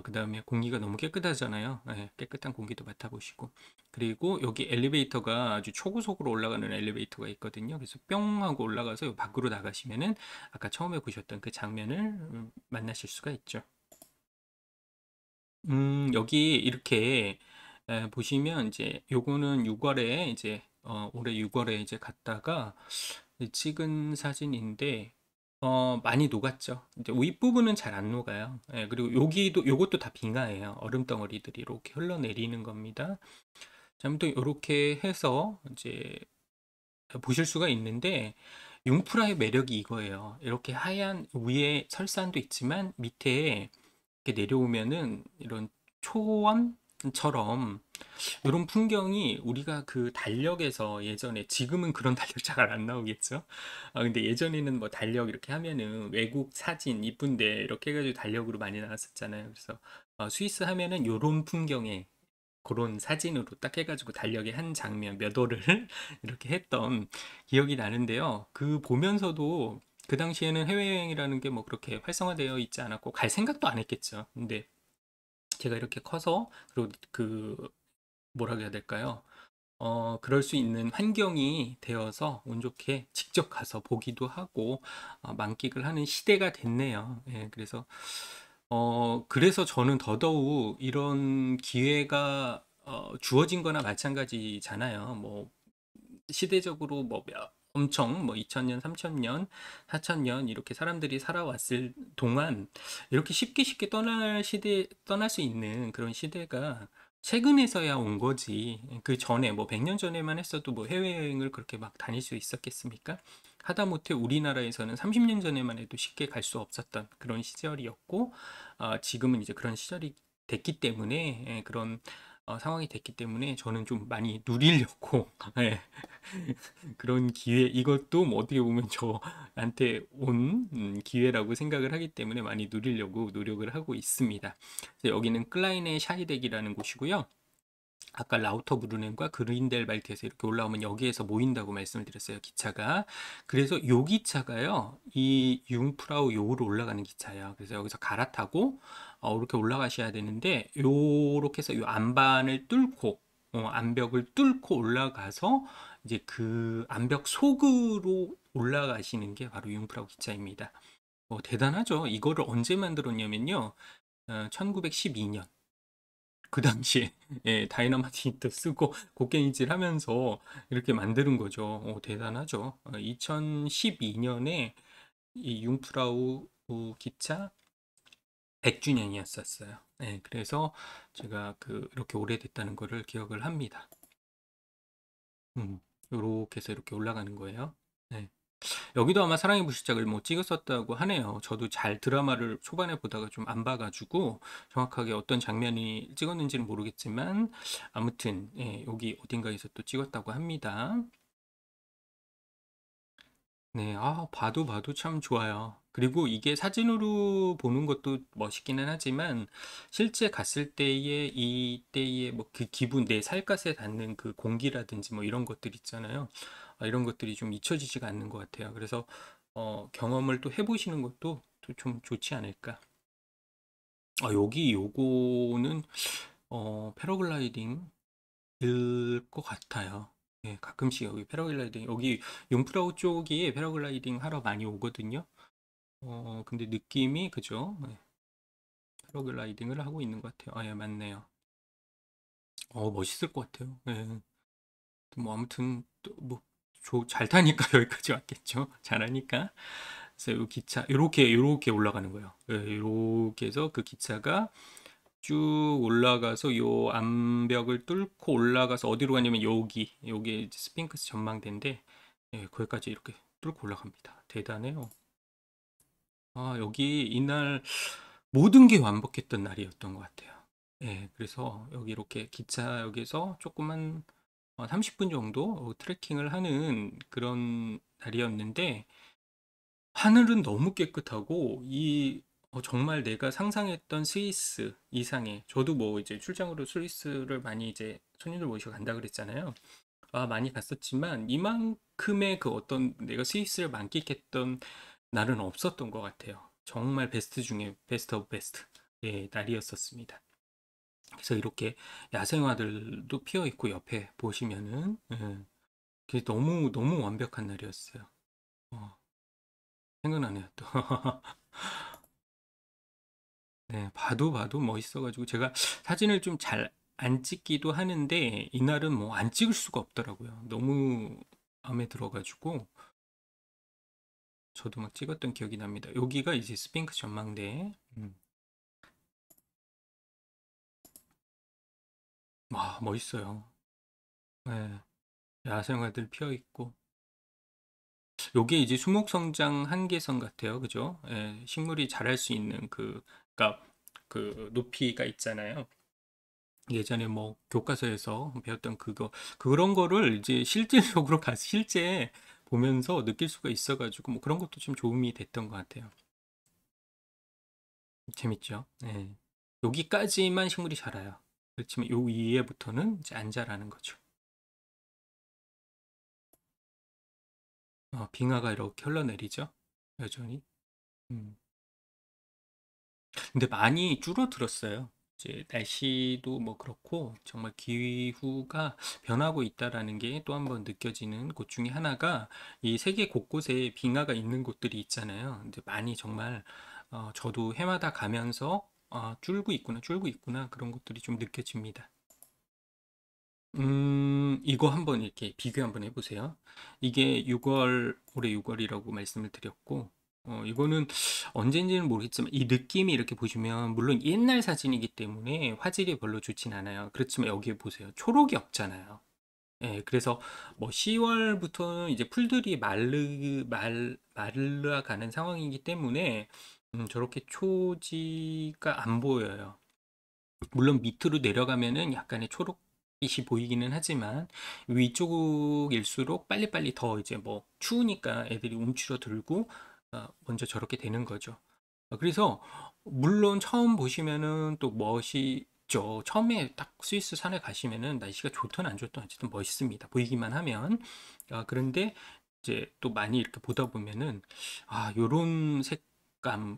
그다음에 공기가 너무 깨끗하잖아요. 깨끗한 공기도 맡아보시고 그리고 여기 엘리베이터가 아주 초고속으로 올라가는 엘리베이터가 있거든요. 그래서 뿅 하고 올라가서 요 밖으로 나가시면은 아까 처음에 보셨던 그 장면을 만나실 수가 있죠. 여기 이렇게 보시면 이제 요거는 6월에 이제 올해 6월에 이제 갔다가 찍은 사진인데 많이 녹았죠. 이제 윗부분은 잘 안 녹아요. 그리고 여기도 요것도 다 빙하예요. 얼음 덩어리들이 이렇게 흘러내리는 겁니다. 자, 아무튼 이렇게 해서 이제 보실 수가 있는데 융프라의 매력이 이거예요. 이렇게 하얀 위에 설산도 있지만 밑에 이렇게 내려오면은 이런 초원처럼 이런 풍경이 우리가 그 달력에서 예전에 지금은 그런 달력 잘 안 나오겠죠. 근데 예전에는 뭐 달력 이렇게 하면은 외국 사진 이쁜데 이렇게 해가지고 달력으로 많이 나왔었잖아요. 그래서 스위스 하면은 요런 풍경에 그런 사진으로 딱 해가지고 달력의 한 장면 몇 월을 이렇게 했던 기억이 나는데요. 그 보면서도 그 당시에는 해외여행이라는 게 뭐 그렇게 활성화되어 있지 않았고 갈 생각도 안 했겠죠. 근데 제가 이렇게 커서 그리고 그 뭐라 해야 될까요? 그럴 수 있는 환경이 되어서 운 좋게 직접 가서 보기도 하고 만끽을 하는 시대가 됐네요. 그래서 그래서 저는 더더욱 이런 기회가 주어진 거나 마찬가지잖아요. 뭐 시대적으로 뭐 엄청 뭐 2000년, 3000년, 4000년 이렇게 사람들이 살아왔을 동안 이렇게 쉽게 쉽게 떠날 수 있는 그런 시대가 최근에서야 온 거지. 그 전에 뭐 100년 전에만 했어도 뭐 해외여행을 그렇게 막 다닐 수 있었겠습니까? 하다못해 우리나라에서는 30년 전에만 해도 쉽게 갈 수 없었던 그런 시절이었고, 지금은 이제 그런 시절이 됐기 때문에, 그런 상황이 됐기 때문에 저는 좀 많이 누리려고 예, 그런 기회 이것도 뭐 어떻게 보면 저한테 온 기회라고 생각을 하기 때문에 많이 누리려고 노력을 하고 있습니다. 그래서 여기는 클라이네 샤이덱이라는 곳이고요. 아까 라우터브루넨과 그린델발트에서 이렇게 올라오면 여기에서 모인다고 말씀을 드렸어요. 기차가. 그래서 요 기차가요. 이 융프라우 요로 올라가는 기차예요. 그래서 여기서 갈아타고 이렇게 올라가셔야 되는데 요렇게 해서 요 안반을 뚫고 암벽을 뚫고 올라가서 이제 그 암벽 속으로 올라가시는 게 바로 융프라우 기차입니다. 대단하죠. 이거를 언제 만들었냐면요. 1912년. 그 당시에 다이너마이트 쓰고 곡괭이질 하면서 이렇게 만드는 거죠. 대단하죠. 2012년에 이 융프라우 기차 100주년이었었어요. 그래서 제가 이렇게 오래됐다는 거를 기억을 합니다. 요렇게 해서 이렇게 올라가는 거예요. 네. 여기도 아마 사랑의 불시착을 뭐 찍었었다고 하네요. 저도 잘 드라마를 초반에 보다가 좀 안 봐가지고 정확하게 어떤 장면이 찍었는지는 모르겠지만 아무튼 여기 어딘가에서 또 찍었다고 합니다. 네, 봐도 봐도 참 좋아요. 그리고 이게 사진으로 보는 것도 멋있기는 하지만 실제 갔을 때의 이때의 뭐 그 기분, 내 살갗에 닿는 그 공기라든지 뭐 이런 것들 있잖아요. 이런 것들이 좀 잊혀지지가 않는 것 같아요. 그래서 경험을 또 해보시는 것도 또 좀 좋지 않을까. 여기 요거는 패러글라이딩 것 같아요. 가끔씩 여기 패러글라이딩 여기 융프라우 쪽이 패러글라이딩 하러 많이 오거든요. 근데 느낌이 그죠? 패러글라이딩을 하고 있는 것 같아요. 예, 맞네요. 멋있을 것 같아요. 예. 뭐 아무튼 또뭐잘 타니까 여기까지 왔겠죠. 잘하니까. 그래서 요 기차 요렇게 올라가는 거예요. 요렇게 해서 그 기차가 쭉 올라가서 요 암벽을 뚫고 올라가서 어디로 가냐면 여기 이제 스핑크스 전망대인데 거기까지 이렇게 뚫고 올라갑니다. 대단해요. 여기 이날 모든 게 완벽했던 날이었던 것 같아요. 예, 그래서 여기 이렇게 기차역에서 조그만 30분 정도 트레킹을 하는 그런 날이었는데 하늘은 너무 깨끗하고 정말 내가 상상했던 스위스 이상의 저도 뭐 이제 출장으로 스위스를 많이 이제 손님들 모시고 간다 그랬잖아요. 많이 갔었지만 이만큼의 그 어떤 내가 스위스를 만끽했던 날은 없었던 것 같아요. 정말 베스트 중에 베스트 오브 베스트 예, 날이었었습니다. 그래서 이렇게 야생화들도 피어 있고 옆에 보시면은 그게 너무 너무 완벽한 날이었어요. 어, 생각나네요 또. 네, 봐도 봐도 멋있어가지고 제가 사진을 좀 잘 안 찍기도 하는데 이날은 뭐 안 찍을 수가 없더라고요. 너무 마음에 들어가지고 저도 막 찍었던 기억이 납니다. 여기가 이제 스핑크 전망대. 와, 멋있어요. 네, 야생화들 피어 있고. 요게 이제 수목성장 한계선 같아요. 그죠? 예, 식물이 자랄 수 있는 그러니까 그 높이가 있잖아요. 예전에 뭐 교과서에서 배웠던 그런 거를 이제 실질적으로 가서 실제 보면서 느낄 수가 있어가지고 뭐 그런 것도 좀 도움이 됐던 것 같아요. 재밌죠? 네. 여기까지만 식물이 자라요. 그렇지만 요 위에부터는 이제 안 자라는 거죠. 빙하가 이렇게 흘러내리죠. 여전히. 음. 근데 많이 줄어들었어요. 이제 날씨도 뭐 그렇고 정말 기후가 변하고 있다라는 게 또 한번 느껴지는 곳 중에 하나가 이 세계 곳곳에 빙하가 있는 곳들이 있잖아요. 근데 많이 정말 저도 해마다 가면서 줄고 있구나 그런 것들이 좀 느껴집니다. 이거 한번 이렇게 비교 한번 해보세요. 이게 6월, 올해 6월이라고 말씀을 드렸고, 이거는 언젠지는 모르겠지만, 이 느낌이 이렇게 보시면, 물론 옛날 사진이기 때문에 화질이 별로 좋진 않아요. 그렇지만 여기에 보세요. 초록이 없잖아요. 예, 그래서 뭐 10월부터는 이제 풀들이 마르러 가는 상황이기 때문에, 저렇게 초지가 안 보여요. 물론 밑으로 내려가면은 약간의 초록빛이 보이기는 하지만 위쪽일수록 빨리빨리 더 이제 뭐 추우니까 애들이 움츠러들고 먼저 저렇게 되는 거죠. 그래서 물론 처음 보시면은 또 멋있죠. 처음에 딱 스위스 산에 가시면은 날씨가 좋든 안 좋든 어쨌든 멋있습니다. 보이기만 하면. 그런데 이제 또 많이 이렇게 보다 보면은 요런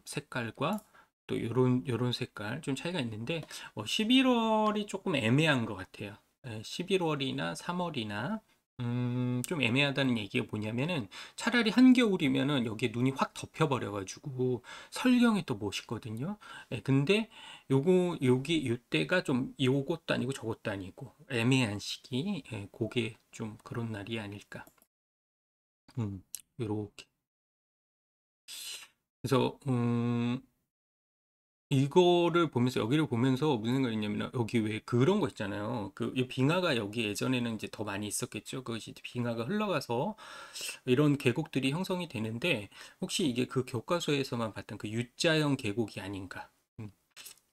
색깔과 또 요런 색깔 좀 차이가 있는데 11월이 조금 애매한 것 같아요. 11월이나 3월이나 좀 애매하다는 얘기가 뭐냐면은 차라리 한겨울이면은 여기에 눈이 확 덮여버려가지고 설경이 또 멋있거든요. 근데 여기 요때가 좀 요것도 아니고 저것도 아니고 애매한 시기. 그게 좀 그런 날이 아닐까. 요렇게. 그래서 이거를 보면서 여기를 보면서 무슨 생각이 있냐면 여기 왜 그런 거 있잖아요. 이 빙하가 여기 예전에는 이제 더 많이 있었겠죠. 그것이 이제 빙하가 흘러가서 이런 계곡들이 형성이 되는데 혹시 이게 그 교과서에서만 봤던 그 U자형 계곡이 아닌가? 음,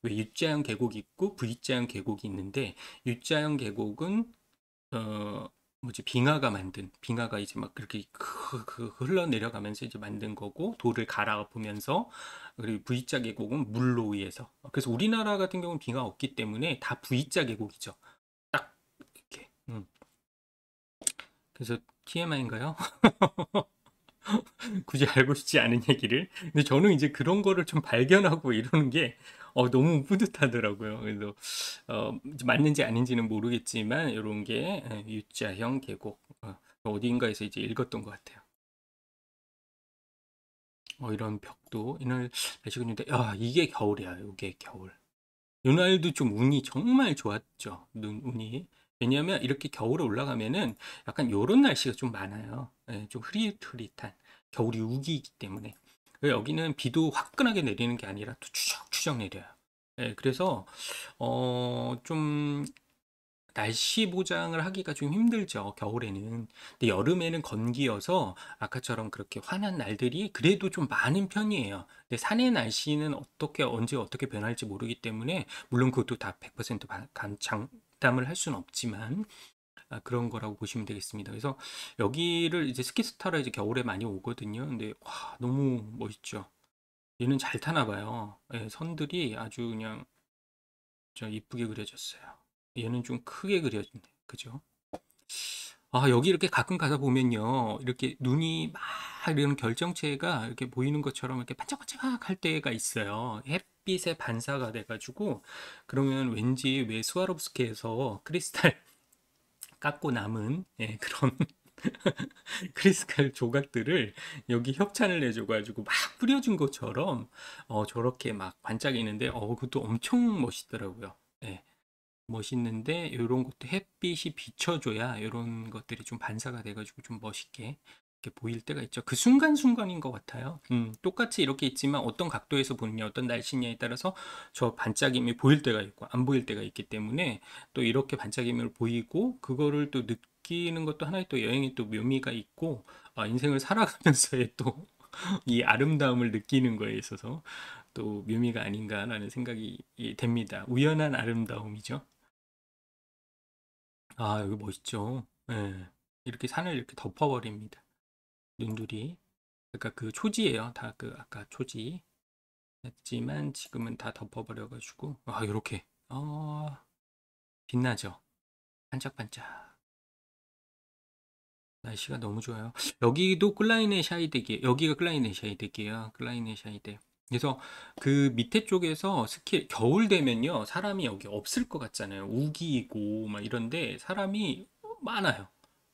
왜 U자형 계곡이 있고 V자형 계곡이 있는데 U자형 계곡은 어 뭐지 빙하가 이제 막 그렇게 흘러내려가면서 이제 만든 거고 돌을 갈아 보면서 그리고 V자 계곡은 물로 의해서 그래서 우리나라 같은 경우는 빙하 없기 때문에 다 V자 계곡이죠. 딱 이렇게. 그래서 TMI인가요? 굳이 알고 싶지 않은 얘기를. 근데 저는 이제 그런 거를 좀 발견하고 이러는 게 너무 뿌듯하더라고요. 그래서 이제 맞는지 아닌지는 모르겠지만 이런 게 U자형 계곡 어디인가에서 이제 읽었던 것 같아요. 이런 벽도 이날 날씨가 좋은데 이게 겨울이야. 이게 겨울. 이날도 좀 운이 정말 좋았죠. 운이. 왜냐하면 이렇게 겨울에 올라가면은 약간 요런 날씨가 좀 많아요. 좀 흐릿흐릿한 겨울이 우기이기 때문에. 여기는 비도 화끈하게 내리는 게 아니라 또 추적추적 내려요. 그래서 좀 날씨 보장을 하기가 좀 힘들죠, 겨울에는. 근데 여름에는 건기여서 아까처럼 그렇게 환한 날들이 그래도 좀 많은 편이에요. 근데 산의 날씨는 어떻게 언제 어떻게 변할지 모르기 때문에 물론 그것도 다 100% 장담을 할 수는 없지만 그런 거라고 보시면 되겠습니다. 그래서 여기를 이제 스키스타로 이제 겨울에 많이 오거든요. 근데 와, 너무 멋있죠. 얘는 잘 타나 봐요. 예, 선들이 아주 그냥 저 이쁘게 그려졌어요. 얘는 좀 크게 그려졌네. 그죠? 아, 여기 이렇게 가끔 가다 보면요. 이렇게 눈이 막 이런 결정체가 이렇게 보이는 것처럼 이렇게 반짝반짝 할 때가 있어요. 햇빛에 반사가 돼가지고, 그러면 왠지 왜 스와rov스키에서 크리스탈 깎고 남은 예, 그런 크리스탈 조각들을 여기 협찬을 해줘가지고 막 뿌려준 것처럼 저렇게 막 반짝이는데 그것도 엄청 멋있더라고요. 예. 멋있는데 이런 것도 햇빛이 비춰줘야 이런 것들이 좀 반사가 돼가지고 좀 멋있게 이렇게 보일 때가 있죠. 그 순간순간인 것 같아요. 똑같이 이렇게 있지만 어떤 각도에서 보느냐, 어떤 날씨냐에 따라서 저 반짝임이 보일 때가 있고 안 보일 때가 있기 때문에 또 이렇게 반짝임을 보이고 그거를 또 느끼는 것도 하나의 또 여행의 또 묘미가 있고 인생을 살아가면서의 또 이 아름다움을 느끼는 거에 있어서 또 묘미가 아닌가라는 생각이 됩니다. 우연한 아름다움이죠. 아, 여기 멋있죠. 예. 이렇게 산을 이렇게 덮어버립니다. 눈들이. 그러니까 그 초지예요. 다 그 아까 초지. 했지만 지금은 다 덮어버려가지고 이렇게 빛나죠. 반짝반짝. 날씨가 너무 좋아요. 여기도 클라이네 샤이덱이에요. 여기가 클라이네 샤이덱이에요. 클라이네 샤이덱. 그래서 그 밑에 쪽에서 스키 겨울 되면요 사람이 여기 없을 것 같잖아요. 우기고 막 이런데 사람이 많아요.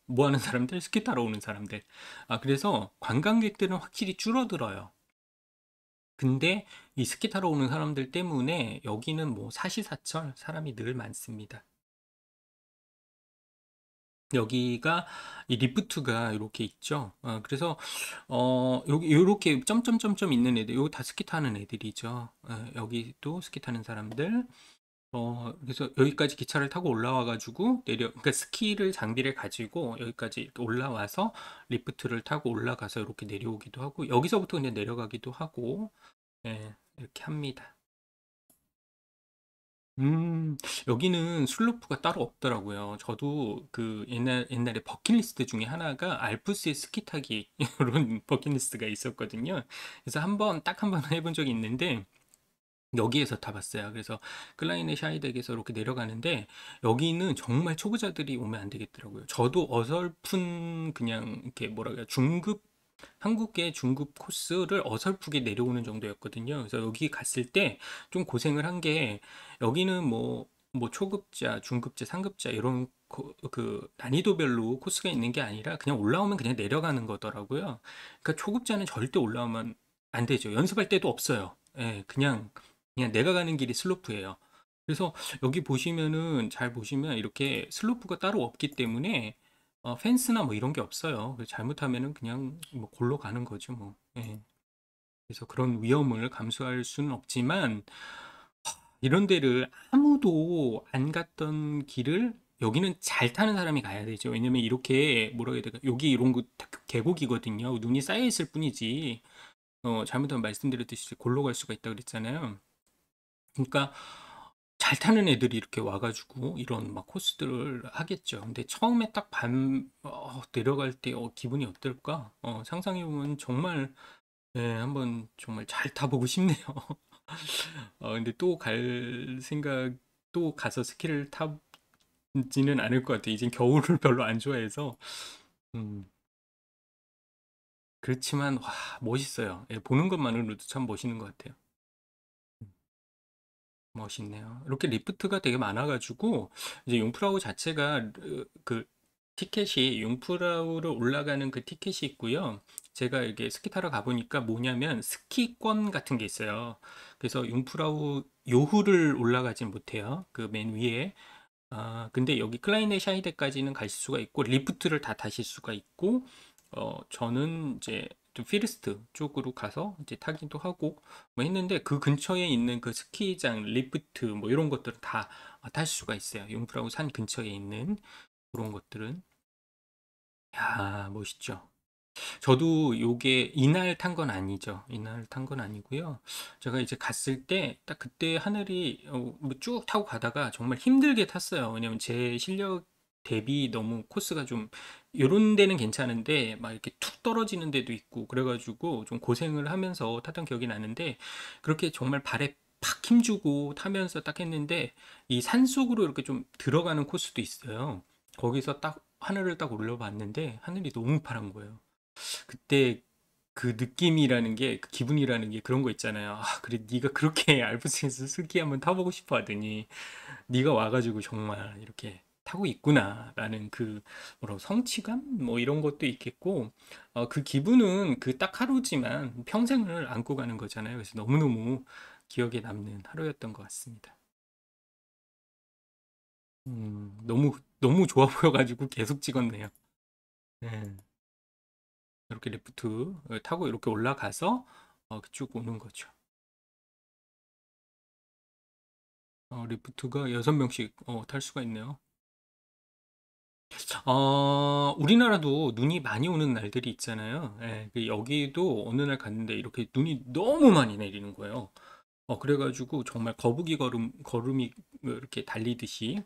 뭐 하는 사람들? 스키 타러 오는 사람들. 그래서 관광객들은 확실히 줄어들어요. 근데 이 스키 타러 오는 사람들 때문에 여기는 뭐 사시사철 사람이 늘 많습니다. 여기가 이 리프트가 이렇게 있죠. 그래서 여기 이렇게 점점점점 있는 애들, 요거 다 스키 타는 애들이죠. 여기도 스키 타는 사람들. 그래서 여기까지 기차를 타고 올라와 가지고 그러니까 스키를 장비를 가지고 여기까지 이렇게 올라와서 리프트를 타고 올라가서 이렇게 내려오기도 하고 여기서부터 그냥 내려가기도 하고 예, 이렇게 합니다. 음, 여기는 슬로프가 따로 없더라고요. 저도 그 옛날에 버킷리스트 중에 하나가 알프스의 스키 타기 이런 버킷리스트가 있었거든요. 그래서 딱 한 번 해본 적이 있는데 여기에서 타봤어요. 그래서 클라이네 샤이덱에서 이렇게 내려가는데 여기는 정말 초보자들이 오면 안 되겠더라고요. 저도 어설픈 그냥 이렇게 뭐라 그래야 한국의 중급 코스를 어설프게 내려오는 정도였거든요. 그래서 여기 갔을 때 좀 고생을 한 게 여기는 뭐 초급자, 중급자, 상급자 이런 그 난이도별로 코스가 있는 게 아니라 그냥 올라오면 그냥 내려가는 거더라고요. 그러니까 초급자는 절대 올라오면 안 되죠. 연습할 때도 없어요. 예, 그냥 내가 가는 길이 슬로프예요. 그래서 여기 보시면은 잘 보시면 이렇게 슬로프가 따로 없기 때문에 펜스나 뭐 이런 게 없어요. 그래서 잘못하면은 그냥 뭐 골로 가는 거죠, 뭐. 예. 그래서 그런 위험을 감수할 수는 없지만 이런 데를 아무도 안 갔던 길을 여기는 잘 타는 사람이 가야 되죠. 왜냐면 이렇게 뭐라 해야 될까? 여기 이런 거 계곡이거든요. 눈이 쌓여 있을 뿐이지. 잘못하면 말씀드렸듯이 골로 갈 수가 있다 그랬잖아요. 그러니까 잘 타는 애들이 이렇게 와가지고 이런 막 코스들을 하겠죠. 근데 처음에 딱 내려갈 때 기분이 어떨까? 상상해보면 정말 한번 정말 잘 타보고 싶네요. 근데 또 갈 생각, 또 가서 스키를 타지는 않을 것 같아요. 이젠 겨울을 별로 안 좋아해서. 음, 그렇지만, 와, 멋있어요. 예, 보는 것만으로도 참 멋있는 것 같아요. 멋있네요. 이렇게 리프트가 되게 많아가지고, 이제 융프라우 자체가 그 티켓이, 융프라우로 올라가는 그 티켓이 있고요. 제가 이게 스키 타러 가보니까 뭐냐면 스키권 같은 게 있어요. 그래서 융프라우 요후를 올라가진 못해요. 그 맨 위에. 근데 여기 클라이네 샤이데까지는 가실 수가 있고, 리프트를 다 타실 수가 있고, 저는 이제 또 피르스트 쪽으로 가서 이제 타기도 하고 뭐 했는데 그 근처에 있는 그 스키장, 리프트 뭐 이런 것들은 다 탈 수가 있어요. 융프라우 산 근처에 있는 그런 것들은. 야, 멋있죠. 저도 요게 이날 탄 건 아니죠. 이날 탄 건 아니고요. 제가 이제 갔을 때 딱 그때 하늘이 뭐쭉 타고 가다가 정말 힘들게 탔어요. 왜냐면 제 실력 대비 너무 코스가 좀 요런 데는 괜찮은데 막 이렇게 툭 떨어지는 데도 있고 그래가지고 좀 고생을 하면서 탔던 기억이 나는데 그렇게 정말 발에 팍 힘주고 타면서 딱 했는데 이 산속으로 이렇게 좀 들어가는 코스도 있어요. 거기서 딱 하늘을 딱 올려봤는데 하늘이 너무 파란 거예요. 그때 그 느낌이라는 게, 그 기분이라는 게 그런 거 있잖아요. 아, 그래, 네가 그렇게 알프스에서 스키 한번 타보고 싶어 하더니, 네가 와가지고 정말 이렇게 타고 있구나라는 그 뭐라고 성취감 뭐 이런 것도 있겠고, 그 기분은 그 딱 하루지만 평생을 안고 가는 거잖아요. 그래서 너무너무 기억에 남는 하루였던 것 같습니다. 너무 너무 좋아 보여가지고 계속 찍었네요. 네. 이렇게 리프트 타고 이렇게 올라가서 쭉 오는 거죠. 리프트가 6명씩 탈 수가 있네요. 우리나라도 눈이 많이 오는 날들이 있잖아요. 예, 여기도 어느 날 갔는데 이렇게 눈이 너무 많이 내리는 거예요. 그래가지고 정말 거북이 걸음이 이렇게 달리듯이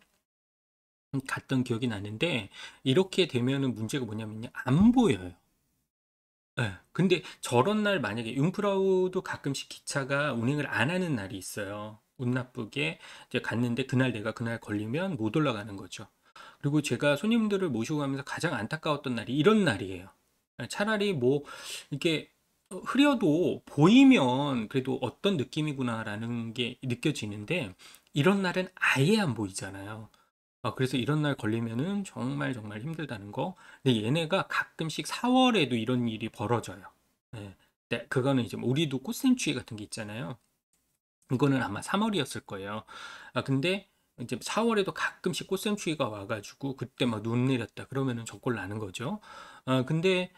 갔던 기억이 나는데 이렇게 되면은 문제가 뭐냐면요. 안 보여요. 예. 근데 저런 날 만약에 융프라우도 가끔씩 기차가 운행을 안 하는 날이 있어요. 운 나쁘게 이제 갔는데 그날 내가 그날 걸리면 못 올라가는 거죠. 그리고 제가 손님들을 모시고 가면서 가장 안타까웠던 날이 이런 날이에요. 차라리 뭐 이렇게 흐려도 보이면 그래도 어떤 느낌이구나라는 게 느껴지는데 이런 날은 아예 안 보이잖아요. 그래서 이런 날 걸리면은 정말 정말 힘들다는 거. 근데 얘네가 가끔씩 4월에도 이런 일이 벌어져요. 네. 네, 그거는 이제 뭐 우리도 꽃샘추위 같은 게 있잖아요. 이거는 아마 3월이었을 거예요. 근데 이제 4월에도 가끔씩 꽃샘추위가 와가지고 그때 막 눈 내렸다 그러면은 저꼴 나는 거죠. 근데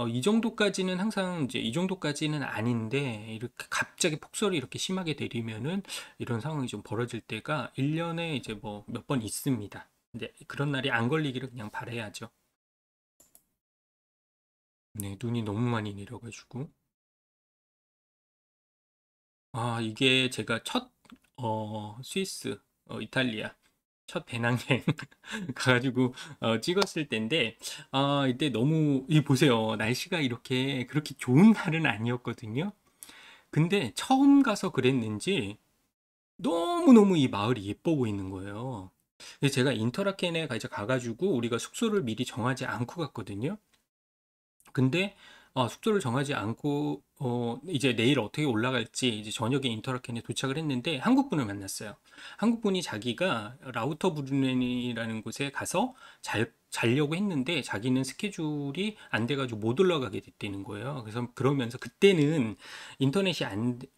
이 정도까지는 항상 이제 이 정도까지는 아닌데 이렇게 갑자기 폭설이 이렇게 심하게 내리면은 이런 상황이 좀 벌어질 때가 1년에 이제 뭐 몇 번 있습니다. 근데 그런 날이 안 걸리기를 그냥 바라야죠. 네, 눈이 너무 많이 내려가지고. 이게 제가 첫 스위스, 이탈리아 첫 배낭여행 가가지고 찍었을 때인데 이때 너무 이 보세요. 날씨가 이렇게 그렇게 좋은 날은 아니었거든요. 근데 처음 가서 그랬는지 너무너무 이 마을이 예뻐 보이는 거예요. 그래서 제가 인터라켄에 이제 가가지고 우리가 숙소를 미리 정하지 않고 갔거든요. 근데 숙소를 정하지 않고 이제 내일 어떻게 올라갈지 이제 저녁에 인터라켄에 도착을 했는데 한국 분을 만났어요. 한국 분이 자기가 라우터브루넨이라는 곳에 가서 자려고 했는데 자기는 스케줄이 안 돼가지고 못 올라가게 됐다는 거예요. 그래서 그러면서 그때는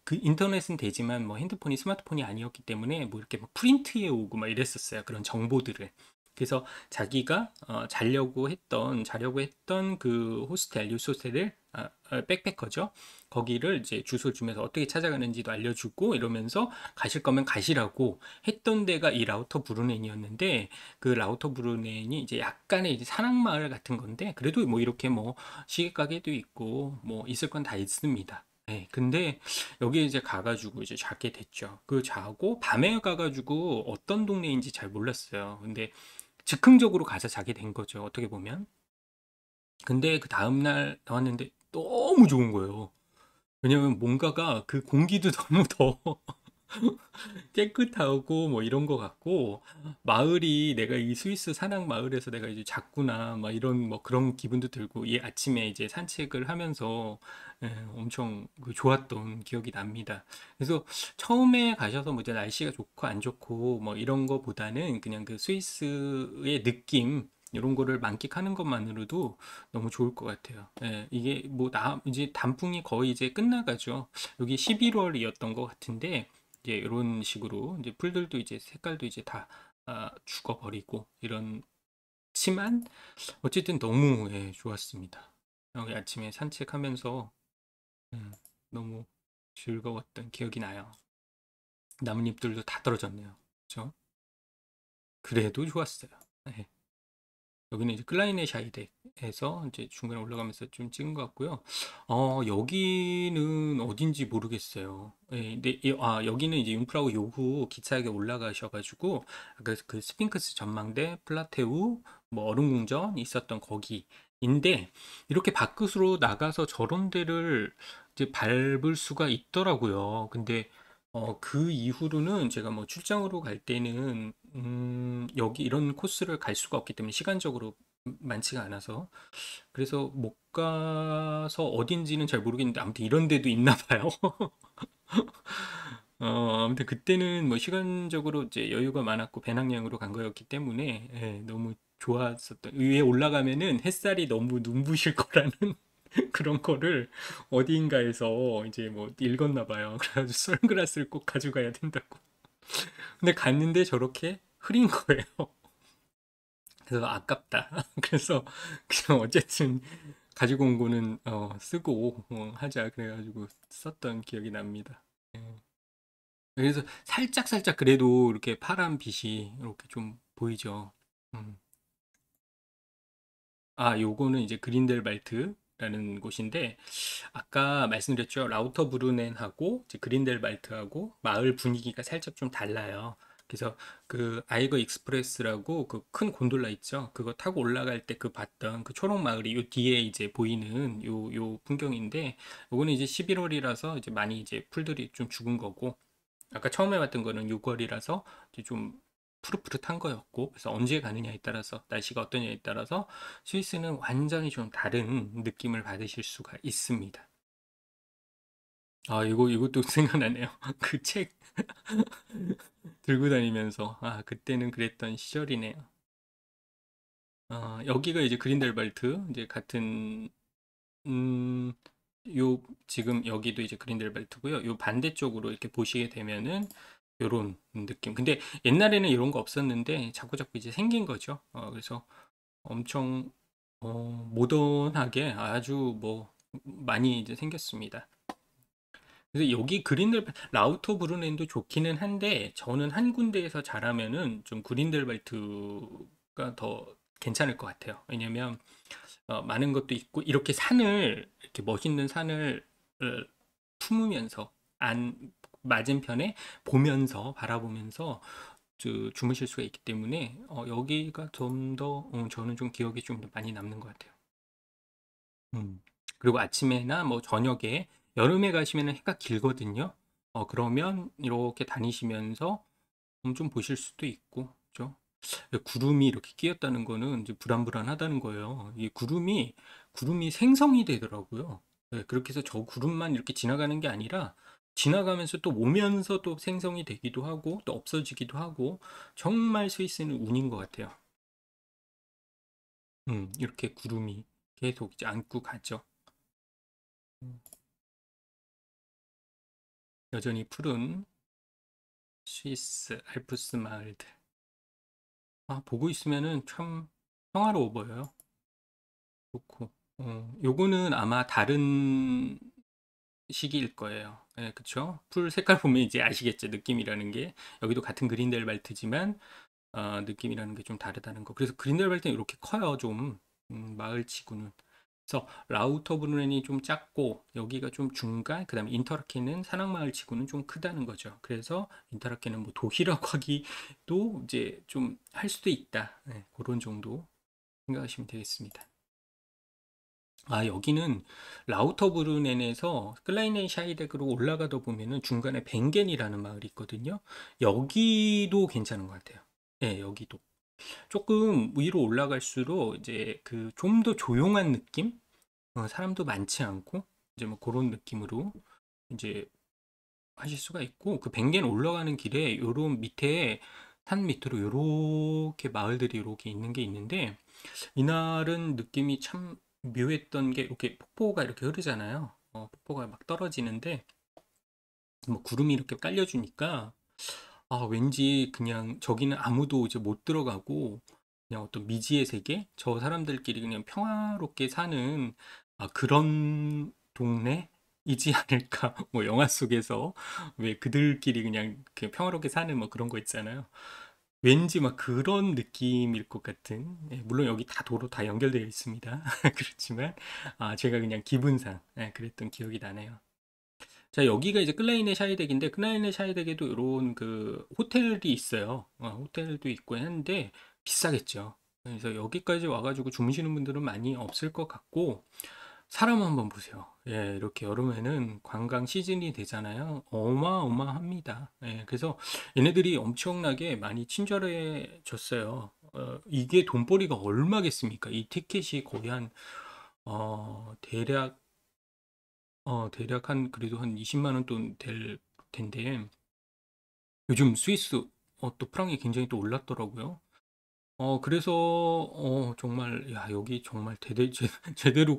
그 인터넷은 되지만 뭐 핸드폰이 스마트폰이 아니었기 때문에 뭐 이렇게 막 프린트해 오고 막 이랬었어요. 그런 정보들을. 그래서 자기가 자려고 했던 그 호스텔, 유스호텔을 백패커죠. 거기를 이제 주소를 주면서 어떻게 찾아가는지도 알려주고 이러면서 가실 거면 가시라고 했던 데가 이 라우터 브루넨이었는데 그 라우터 브루넨이 이제 약간의 이제 산악마을 같은 건데 그래도 뭐 이렇게 뭐 시계 가게도 있고 뭐 있을 건 다 있습니다. 네, 근데 여기 이제 가가지고 이제 자게 됐죠. 그 자고 밤에 가가지고 어떤 동네인지 잘 몰랐어요. 근데 즉흥적으로 가서 자게 된 거죠. 어떻게 보면. 근데 그 다음날 나왔는데 너무 좋은 거예요. 왜냐면 뭔가가 그 공기도 너무 더 깨끗하고 뭐 이런 거 같고 마을이 내가 이 스위스 산악 마을에서 내가 이제 잤구나 막 이런 뭐 그런 기분도 들고 이 아침에 이제 산책을 하면서 엄청 그 좋았던 기억이 납니다. 그래서 처음에 가셔서 뭐 이제 날씨가 좋고 안 좋고 뭐 이런 거보다는 그냥 그 스위스의 느낌 이런 거를 만끽하는 것만으로도 너무 좋을 것 같아요. 이게 뭐 이제 단풍이 거의 이제 끝나가죠. 여기 11월이었던 것 같은데 이제 이런 식으로 이제 풀들도 이제 색깔도 이제 다 죽어버리고 이런 치만 어쨌든 너무 좋았습니다. 여기 아침에 산책하면서 음, 너무 즐거웠던 기억이 나요. 나뭇잎들도 다 떨어졌네요. 그죠? 그래도 좋았어요. 네. 여기는 이제 클라이네샤이덱에서 이제 중간에 올라가면서 좀 찍은 것 같고요. 여기는 어딘지 모르겠어요. 예, 근데 여기는 이제 융프라우 요후 기차역에 올라가셔가지고 그 스핑크스 전망대, 플라테우, 뭐 얼음궁전 있었던 거기인데 이렇게 밖으로 나가서 저런 데를 이제 밟을 수가 있더라고요. 근데 그 이후로는 제가 뭐 출장으로 갈 때는 여기 이런 코스를 갈 수가 없기 때문에 시간적으로 많지가 않아서 그래서 못 가서 어딘지는 잘 모르겠는데 아무튼 이런 데도 있나 봐요. 아무튼 그때는 뭐 시간적으로 이제 여유가 많았고 배낭여행으로 간 거였기 때문에 예, 너무 좋았었던 위에 올라가면은 햇살이 너무 눈부실 거라는 그런 거를 어디인가에서 이제 뭐 읽었나 봐요. 그래가지고 선글라스를 꼭 가져가야 된다고. 근데 갔는데 저렇게 흐린 거예요. 그래서 아깝다. 그래서 그냥 어쨌든 가지고 온 거는 쓰고 하자 그래가지고 썼던 기억이 납니다. 예. 그래서 살짝 살짝 그래도 이렇게 파란 빛이 이렇게 좀 보이죠. 음. 요거는 이제 그린델발트라는 곳인데 아까 말씀드렸죠. 라우터브루넨하고 이제 그린델발트하고 마을 분위기가 살짝 좀 달라요. 그래서 그 아이거 익스프레스라고 그 큰 곤돌라 있죠. 그거 타고 올라갈 때 그 봤던 그 초록 마을이 요 뒤에 이제 보이는 요 풍경인데 요거는 이제 11월이라서 이제 많이 이제 풀들이 좀 죽은 거고 아까 처음에 봤던 거는 6월이라서 이제 좀 푸릇푸릇한 거였고 그래서 언제 가느냐에 따라서 날씨가 어떠냐에 따라서 스위스는 완전히 좀 다른 느낌을 받으실 수가 있습니다. 이것도 생각나네요. 그 책 들고 다니면서 그때는 그랬던 시절이네요. 여기가 이제 그린델발트 이제 같은 음, 요 지금 여기도 이제 그린델벨트고요. 요 반대쪽으로 이렇게 보시게 되면은 요런 느낌. 근데 옛날에는 이런 거 없었는데 자꾸자꾸 이제 생긴 거죠. 그래서 엄청 모던하게 아주 뭐 많이 이제 생겼습니다. 그래서 여기 라우터 브루넨도 좋기는 한데 저는 한 군데에서 잘하면은 좀 그린델발트가 더 괜찮을 것 같아요. 왜냐면 많은 것도 있고 이렇게 산을 이렇게 멋있는 산을 어, 품으면서 안 맞은편에 보면서 바라보면서 주무실 수가 있기 때문에 여기가 좀 더 저는 좀 기억이 좀 많이 남는 것 같아요. 그리고 아침에나 뭐 저녁에 여름에 가시면 해가 길거든요. 그러면 이렇게 다니시면서 좀 보실 수도 있고, 그죠? 구름이 이렇게 끼었다는 거는 이제 불안불안하다는 거예요. 이 구름이 생성이 되더라고요. 네, 그렇게 해서 저 구름만 이렇게 지나가는 게 아니라 지나가면서 또 오면서 또 생성이 되기도 하고 또 없어지기도 하고 정말 스위스는 운인 것 같아요. 이렇게 구름이 계속 이제 안고 가죠. 음, 여전히 푸른 스위스 알프스 마을들. 보고 있으면은 참 평화로워 보여요. 좋고. 요거는 아마 다른 시기일 거예요. 예, 그쵸? 풀 색깔 보면 이제 아시겠죠? 느낌이라는 게. 여기도 같은 그린델발트지만, 느낌이라는 게 좀 다르다는 거. 그래서 그린델발트는 이렇게 커요, 좀. 마을치고는. 그래서 라우터브루넨이 좀 작고, 여기가 좀 중간, 그 다음에 인터라켄은 산악마을치고는 좀 크다는 거죠. 그래서 인터라켄은 뭐 도시라고 하기도 이제 좀 할 수도 있다. 네, 그런 정도 생각하시면 되겠습니다. 여기는 라우터브루넨에서 클라이넨 샤이덱으로 올라가다 보면은 중간에 벤겐이라는 마을이 있거든요. 여기도 괜찮은 것 같아요. 네, 여기도. 조금 위로 올라갈수록 이제 그 좀 더 조용한 느낌? 사람도 많지 않고 이제 뭐 그런 느낌으로 이제 하실 수가 있고 그 벤겐 올라가는 길에 요런 밑에 산 밑으로 요렇게 마을들이 요렇게 있는 게 있는데 이날은 느낌이 참 묘했던 게 이렇게 폭포가 이렇게 흐르잖아요. 폭포가 막 떨어지는데 뭐 구름이 이렇게 깔려주니까 왠지 그냥 저기는 아무도 이제 못 들어가고 그냥 어떤 미지의 세계? 저 사람들끼리 그냥 평화롭게 사는 그런 동네이지 않을까? 뭐 영화 속에서 왜 그들끼리 그냥 평화롭게 사는 뭐 그런 거 있잖아요. 왠지 막 그런 느낌일 것 같은. 예, 물론 여기 다 도로 다 연결되어 있습니다. 그렇지만 제가 그냥 기분상 그랬던 기억이 나네요. 자, 여기가 이제 클라이네 샤이덱인데 클라이네 샤이덱에도 이런 그 호텔이 있어요. 호텔도 있고 했는데 비싸겠죠. 그래서 여기까지 와가지고 주무시는 분들은 많이 없을 것 같고 사람 한번 보세요. 예, 이렇게 여름에는 관광 시즌이 되잖아요. 어마어마합니다. 예, 그래서 얘네들이 엄청나게 많이 친절해졌어요. 이게 돈벌이가 얼마겠습니까? 이 티켓이 거의 한, 대략, 대략 한, 그래도 한 20만 원 돈 될 텐데, 요즘 스위스, 또 프랑이 굉장히 또 올랐더라고요. 그래서, 정말, 야, 여기 정말 제대로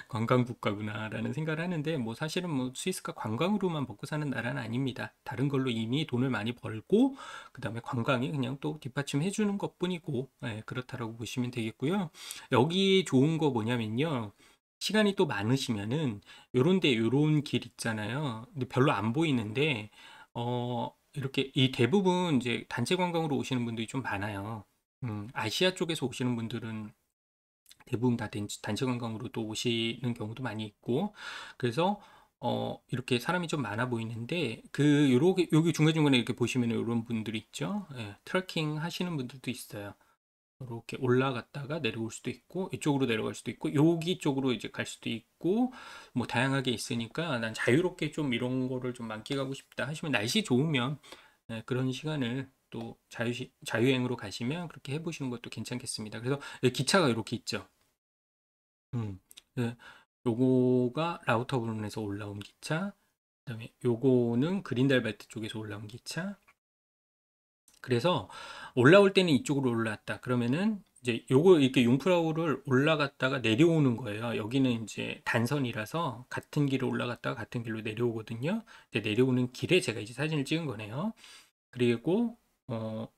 관광 국가구나라는 생각을 하는데, 뭐 사실은 뭐 스위스가 관광으로만 먹고 사는 나라는 아닙니다. 다른 걸로 이미 돈을 많이 벌고, 그 다음에 관광이 그냥 또 뒷받침해 주는 것뿐이고, 그렇다라고 보시면 되겠고요. 여기 좋은 거 뭐냐면요. 시간이 또 많으시면은, 요런 길 있잖아요. 근데 별로 안 보이는데, 이렇게 이 대부분 이제 단체 관광으로 오시는 분들이 좀 많아요. 아시아 쪽에서 오시는 분들은 대부분 다 단체 관광으로 또 오시는 경우도 많이 있고, 그래서 이렇게 사람이 좀 많아 보이는데, 요렇게, 여기 중간중간에 이렇게 보시면 이런 분들이 있죠. 예, 트레킹 하시는 분들도 있어요. 이렇게 올라갔다가 내려올 수도 있고, 이쪽으로 내려갈 수도 있고, 여기 쪽으로 이제 갈 수도 있고, 뭐 다양하게 있으니까 난 자유롭게 좀 이런 거를 좀 만끽하고 싶다 하시면 날씨 좋으면 그런 시간을 또 자유행으로 가시면 그렇게 해보시는 것도 괜찮겠습니다. 그래서 기차가 이렇게 있죠. 음, 네, 요거가 라우터브룬에서 올라온 기차, 그다음에 요거는 그린델발트 쪽에서 올라온 기차. 그래서 올라올 때는 이쪽으로 올라왔다. 그러면은 이제 요거 이렇게 융프라우를 올라갔다가 내려오는 거예요. 여기는 이제 단선이라서 같은 길을 올라갔다가 같은 길로 내려오거든요. 이제 내려오는 길에 제가 이제 사진을 찍은 거네요. 그리고 어,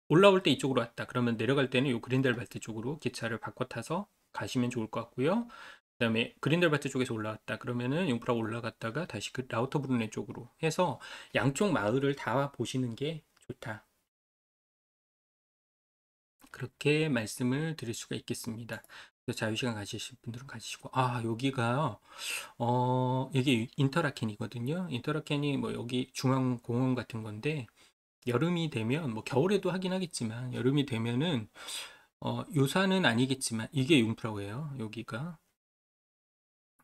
올라올 때 이쪽으로 왔다. 그러면 내려갈 때는 요 그린델발트 쪽으로 기차를 바꿔 타서 가시면 좋을 것 같고요. 그다음에 그린델발트 쪽에서 올라왔다. 그러면은 융프라 올라갔다가 다시 그 라우터브룬네 쪽으로 해서 양쪽 마을을 다 보시는 게 좋다. 그렇게 말씀을 드릴 수가 있겠습니다. 그래서 자유시간 가지실 분들은 가지시고, 여기가, 이게 인터라켄이거든요. 인터라켄이 뭐 여기 중앙공원 같은 건데, 여름이 되면, 뭐 겨울에도 하긴 하겠지만, 여름이 되면은, 요사는 아니겠지만, 이게 융프라우예요. 여기가.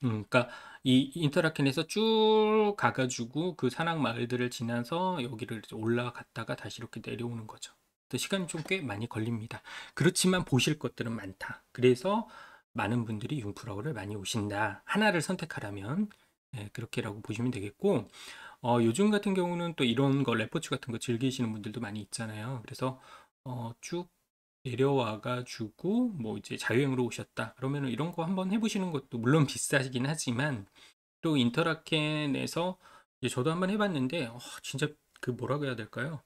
그러니까 이 인터라켄에서 쭉 가가지고 그 산악 마을들을 지나서 여기를 이제 올라갔다가 다시 이렇게 내려오는 거죠. 또 시간이 좀 꽤 많이 걸립니다. 그렇지만 보실 것들은 많다. 그래서 많은 분들이 융프라우를 많이 오신다. 하나를 선택하라면 그렇게라고 보시면 되겠고, 요즘 같은 경우는 또 이런 거 레포츠 같은 거 즐기시는 분들도 많이 있잖아요. 그래서 쭉 내려와 가지고 뭐 이제 자유행으로 오셨다. 그러면은 이런 거 한번 해보시는 것도 물론 비싸긴 하지만 또 인터라켄에서 이제 저도 한번 해봤는데 진짜 그 뭐라고 해야 될까요?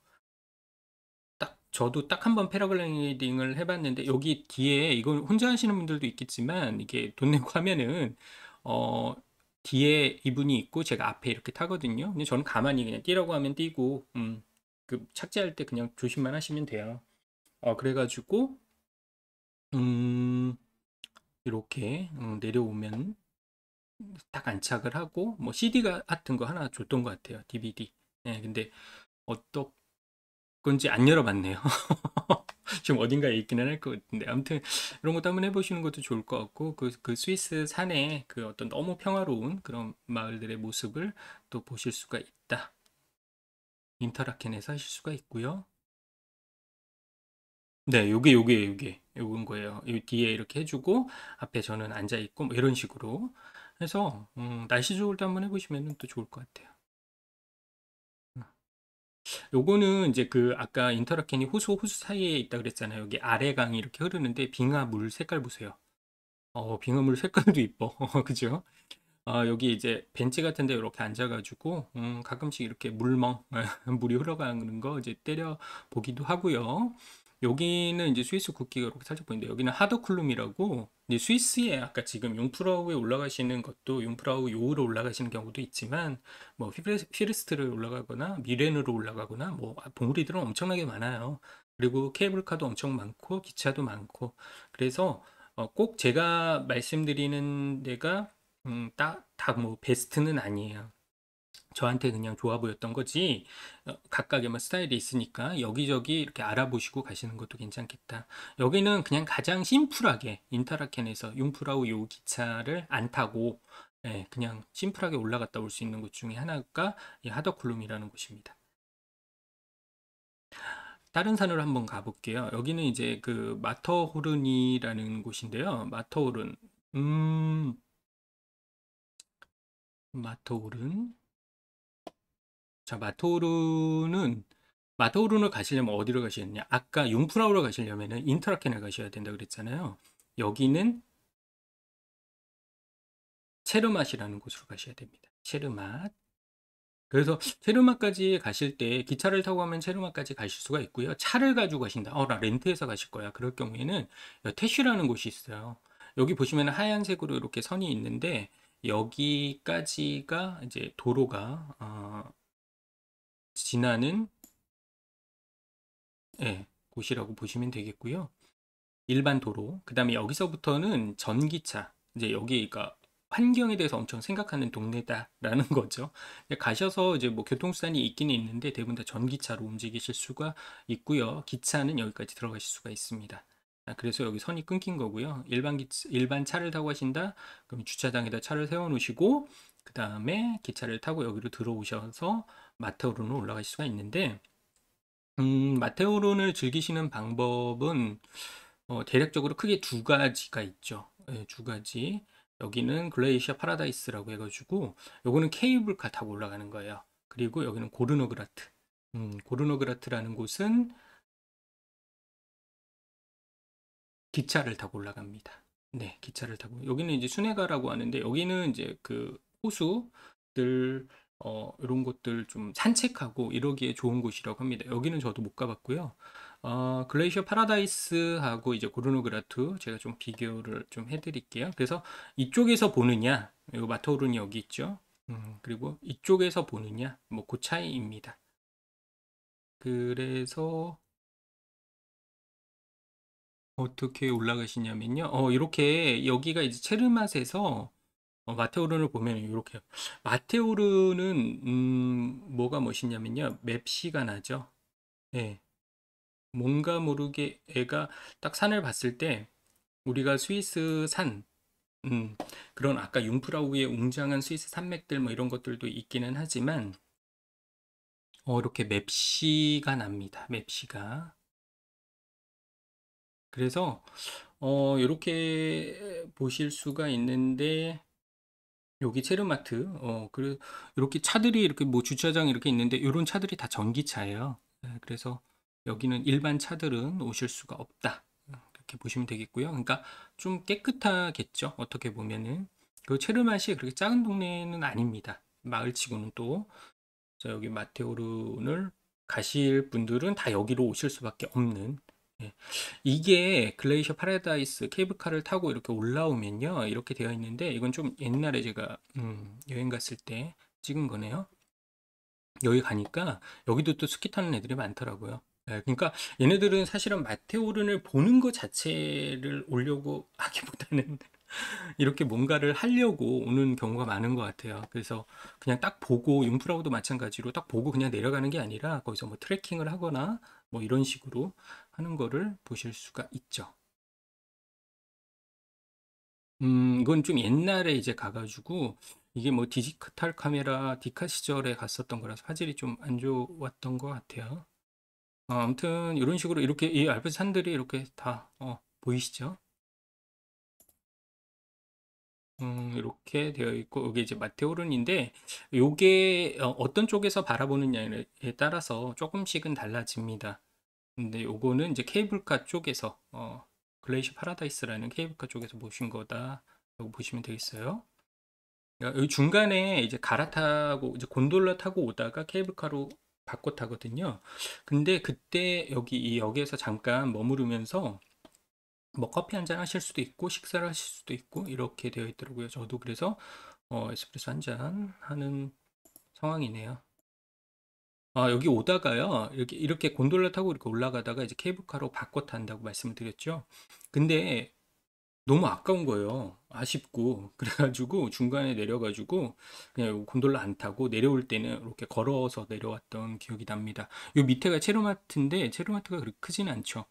딱 저도 딱 한 번 패러글라이딩을 해봤는데 여기 뒤에 이건 혼자 하시는 분들도 있겠지만 이게 돈 내고 하면은 어 뒤에 이분이 있고 제가 앞에 이렇게 타거든요. 근데 저는 가만히 그냥 뛰라고 하면 뛰고 그 착지할 때 그냥 조심만 하시면 돼요. 그래가지고 음 이렇게 내려오면 딱 안착을 하고 뭐 CD 같은 거 하나 줬던 것 같아요. DVD. 예, 근데 어떤 건지 안 열어봤네요. 지금 어딘가에 있기는 할 것 같은데 아무튼 이런 것도 한번 해보시는 것도 좋을 것 같고 그 스위스 산의 그 어떤 너무 평화로운 그런 마을들의 모습을 또 보실 수가 있다. 인터라켄에서 하실 수가 있고요. 네, 요게 요건 거예요. 이 뒤에 이렇게 해주고 앞에 저는 앉아 있고 뭐 이런 식으로 해서 날씨 좋을 때 한번 해보시면 또 좋을 것 같아요. 요거는 이제 그 아까 인터라켄이 호수 사이에 있다 그랬잖아요. 여기 아래 강이 이렇게 흐르는데 빙하 물 색깔 보세요. 빙하 물 색깔도 이뻐. 그죠? 여기 이제 벤치 같은 데 이렇게 앉아가지고 가끔씩 이렇게 물멍 물이 흘러가는 거 이제 때려 보기도 하고요. 여기는 이제 스위스 국기가 이렇게 살짝 보이는데 여기는 하더클룸이라고 이제 스위스에 아까 지금 융프라우에 올라가시는 것도 융프라우 요으로 올라가시는 경우도 있지만 뭐 피르스트를 올라가거나 미렌으로 올라가거나 뭐 봉우리들은 엄청나게 많아요. 그리고 케이블카도 엄청 많고 기차도 많고 그래서 꼭 제가 말씀드리는 데가 딱 뭐 베스트는 아니에요. 저한테 그냥 좋아 보였던 거지. 각각의 뭐 스타일이 있으니까 여기저기 이렇게 알아보시고 가시는 것도 괜찮겠다. 여기는 그냥 가장 심플하게 인터라켄에서 융프라우 요 기차를 안 타고 그냥 심플하게 올라갔다 올 수 있는 곳 중에 하나가 이 하더클룸이라는 곳입니다. 다른 산으로 한번 가볼게요. 여기는 이제 그 마터호른이라는 곳인데요. 마터호른, 음, 마터호른. 자, 마토르를 가시려면 어디로 가시느냐? 아까 융프라우로 가시려면은 인터라켄을 가셔야 된다 그랬잖아요. 여기는 체르맛이라는 곳으로 가셔야 됩니다. 체르맛. 그래서 체르맛까지 가실 때 기차를 타고 가면 체르맛까지 가실 수가 있고요. 차를 가지고 가신다. 나 렌트해서 가실 거야. 그럴 경우에는 태슈라는 곳이 있어요. 여기 보시면 하얀색으로 이렇게 선이 있는데 여기까지가 이제 도로가 지나는 곳이라고 보시면 되겠고요. 일반 도로. 그다음에 여기서부터는 전기차. 이제 여기가 환경에 대해서 엄청 생각하는 동네다라는 거죠. 가셔서 이제 뭐 교통수단이 있기는 있는데 대부분 다 전기차로 움직이실 수가 있고요. 기차는 여기까지 들어가실 수가 있습니다. 그래서 여기 선이 끊긴 거고요. 일반 차를 타고 가신다. 그럼 주차장에다 차를 세워 놓으시고 그다음에 기차를 타고 여기로 들어오셔서 마테오르로 올라가실 수가 있는데 마테오른을 즐기시는 방법은 대략적으로 크게 두 가지가 있죠. 두 가지. 여기는 글레이셔 파라다이스라고 해가지고, 요거는 케이블카 타고 올라가는 거예요. 그리고 여기는 고르노그라트. 고르노그라트라는 곳은 기차를 타고 올라갑니다. 네, 기차를 타고. 여기는 이제 수네가라고 하는데, 여기는 이제 그 호수들, 이런 곳들 좀 산책하고 이러기에 좋은 곳이라고 합니다. 여기는 저도 못 가봤고요. 글레이셔 파라다이스하고 이제 고르노그라트 제가 좀 비교를 좀 해드릴게요. 그래서 이쪽에서 보느냐, 이 마토른이 여기 있죠. 그리고 이쪽에서 보느냐, 뭐 그 차이입니다. 그래서 어떻게 올라가시냐면요. 이렇게 여기가 이제 체르맛에서 마테오른을 보면 이렇게 마테오른은 뭐가 멋있냐면요. 맵시가 나죠. 예. 뭔가 모르게 애가 딱 산을 봤을 때 우리가 스위스 산 그런 아까 융프라우의 웅장한 스위스 산맥들 뭐 이런 것들도 있기는 하지만 이렇게 맵시가 납니다. 맵시가. 그래서 이렇게 보실 수가 있는데 여기 체르마트 이렇게 차들이 이렇게 뭐 주차장 이렇게 있는데 이런 차들이 다 전기차예요. 그래서 여기는 일반 차들은 오실 수가 없다. 이렇게 보시면 되겠고요. 그러니까 좀 깨끗하겠죠. 어떻게 보면은 그 체르맛이 그렇게 작은 동네는 아닙니다. 마을치고는 또 자, 여기 마테오른을 가실 분들은 다 여기로 오실 수밖에 없는 예. 이게 글레이셔 파라다이스 케이블카를 타고 이렇게 올라오면요 이렇게 되어 있는데 이건 좀 옛날에 제가 여행 갔을 때 찍은 거네요. 여기 가니까 여기도 또 스키 타는 애들이 많더라고요. 예, 그러니까 얘네들은 사실은 마테오른을 보는 것 자체를 오려고 하기보다는 이렇게 뭔가를 하려고 오는 경우가 많은 것 같아요. 그래서 그냥 딱 보고 융프라우도 마찬가지로 딱 보고 그냥 내려가는 게 아니라 거기서 뭐 트레킹을 하거나 뭐 이런 식으로 하는 거를 보실 수가 있죠. 이건 좀 옛날에 이제 가가지고 이게 뭐 디지털 카메라 디카 시절에 갔었던 거라서 화질이 좀 안 좋았던 것 같아요. 아무튼 이런 식으로 이렇게 이 알프스 산들이 이렇게 다 보이시죠? 이렇게 되어 있고 이게 이제 마테오른인데 요게 어떤 쪽에서 바라보느냐에 따라서 조금씩은 달라집니다. 근데 요거는 이제 케이블카 쪽에서 글레이시 파라다이스라는 케이블카 쪽에서 보신 거다라고 보시면 되겠어요. 그러니까 여기 중간에 이제 갈아타고 이제 곤돌라 타고 오다가 케이블카로 바꿔 타거든요. 근데 그때 여기 이 역에서 잠깐 머무르면서 뭐 커피 한 잔 하실 수도 있고 식사를 하실 수도 있고 이렇게 되어 있더라고요. 저도 그래서 에스프레소 한 잔 하는 상황이네요. 아, 여기 오다가요. 이렇게 곤돌라 타고 이렇게 올라가다가 이제 케이블카로 바꿔 탄다고 말씀을 드렸죠. 근데 너무 아까운 거예요. 아쉽고. 그래가지고 중간에 내려가지고 그냥 곤돌라 안 타고 내려올 때는 이렇게 걸어서 내려왔던 기억이 납니다. 요 밑에가 체로마트인데 체로마트가 그렇게 크진 않죠.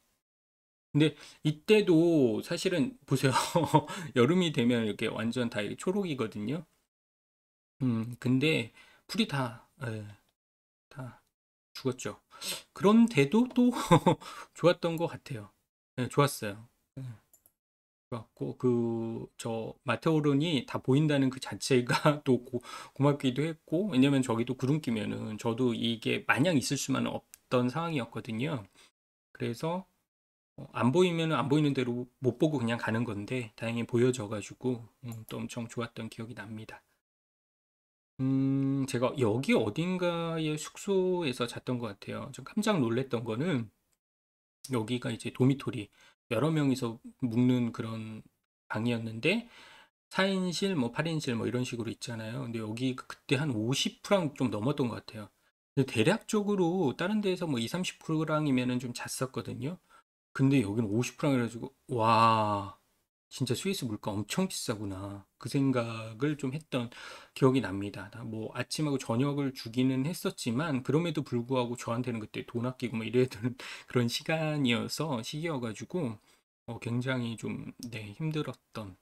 근데 이때도 사실은 보세요. 여름이 되면 이렇게 완전 다 이렇게 초록이거든요. 근데 풀이 다, 예, 다 죽었죠. 그런데도 또 좋았던 것 같아요. 네, 좋았어요. 네, 좋았고, 저, 마테오른이 다 보인다는 그 자체가 또 고맙기도 했고, 왜냐면 저기도 구름 끼면은 저도 이게 마냥 있을 수만은 없던 상황이었거든요. 그래서 안 보이면 안 보이는 대로 못 보고 그냥 가는 건데 다행히 보여져가지고 또 엄청 좋았던 기억이 납니다. 제가 여기 어딘가의 숙소에서 잤던 것 같아요. 좀 깜짝 놀랐던 거는 여기가 이제 도미토리 여러 명이서 묵는 그런 방이었는데 4인실, 뭐 8인실 뭐 이런 식으로 있잖아요. 근데 여기 그때 한 50프랑 좀 넘었던 것 같아요. 근데 대략적으로 다른 데에서 뭐 2, 30프랑이면은 좀 잤었거든요. 근데 여기는 50프랑 해가지고 와 진짜 스위스 물가 엄청 비싸구나 그 생각을 좀 했던 기억이 납니다. 뭐 아침하고 저녁을 주기는 했었지만 그럼에도 불구하고 저한테는 그때 돈 아끼고 뭐 이래야 되는 그런 시기여가지고 굉장히 좀 네, 힘들었던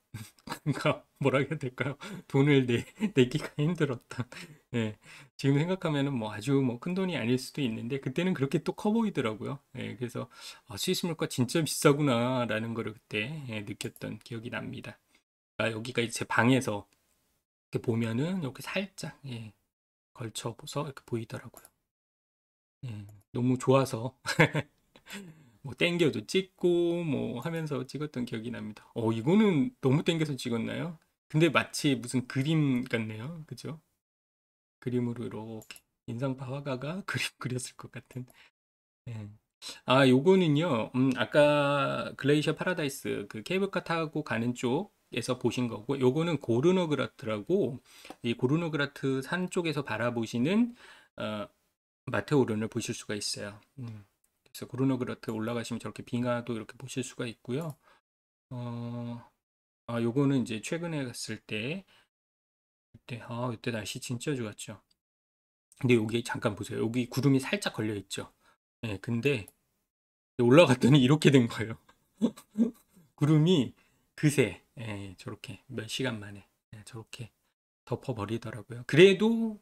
그러니까 뭐라 해야 될까요? 돈을 내기가 힘들었던. 예. 지금 생각하면은 뭐 아주 뭐 큰 돈이 아닐 수도 있는데 그때는 그렇게 또 커 보이더라고요. 예. 그래서 아, 스위스 물가 진짜 비싸구나라는 거를 그때 예, 느꼈던 기억이 납니다. 아, 여기가 이제 제 방에서 이렇게 보면은 이렇게 살짝 예, 걸쳐서 이렇게 보이더라고요. 예. 너무 좋아서 뭐 땡겨도 찍고 뭐 하면서 찍었던 기억이 납니다. 이거는 너무 땡겨서 찍었나요? 근데 마치 무슨 그림 같네요. 그죠? 그림으로 이렇게 인상파 화가가 그림 그렸을 것 같은. 예. 아, 요거는요. 아까 글레이셔 파라다이스 그 케이블카 타고 가는 쪽에서 보신 거고, 요거는 고르노그라트라고 이 고르노그라트 산 쪽에서 바라보시는 어, 마테오른을 보실 수가 있어요. 그래서 고르노그라트 올라가시면 저렇게 빙하도 이렇게 보실 수가 있고요. 요거는 이제 최근에 갔을 때, 이때 날씨 진짜 좋았죠. 근데 여기 잠깐 보세요. 여기 구름이 살짝 걸려 있죠. 예, 근데 올라갔더니 이렇게 된 거예요. 구름이 그새, 예, 저렇게 몇 시간 만에, 예, 저렇게 덮어버리더라고요. 그래도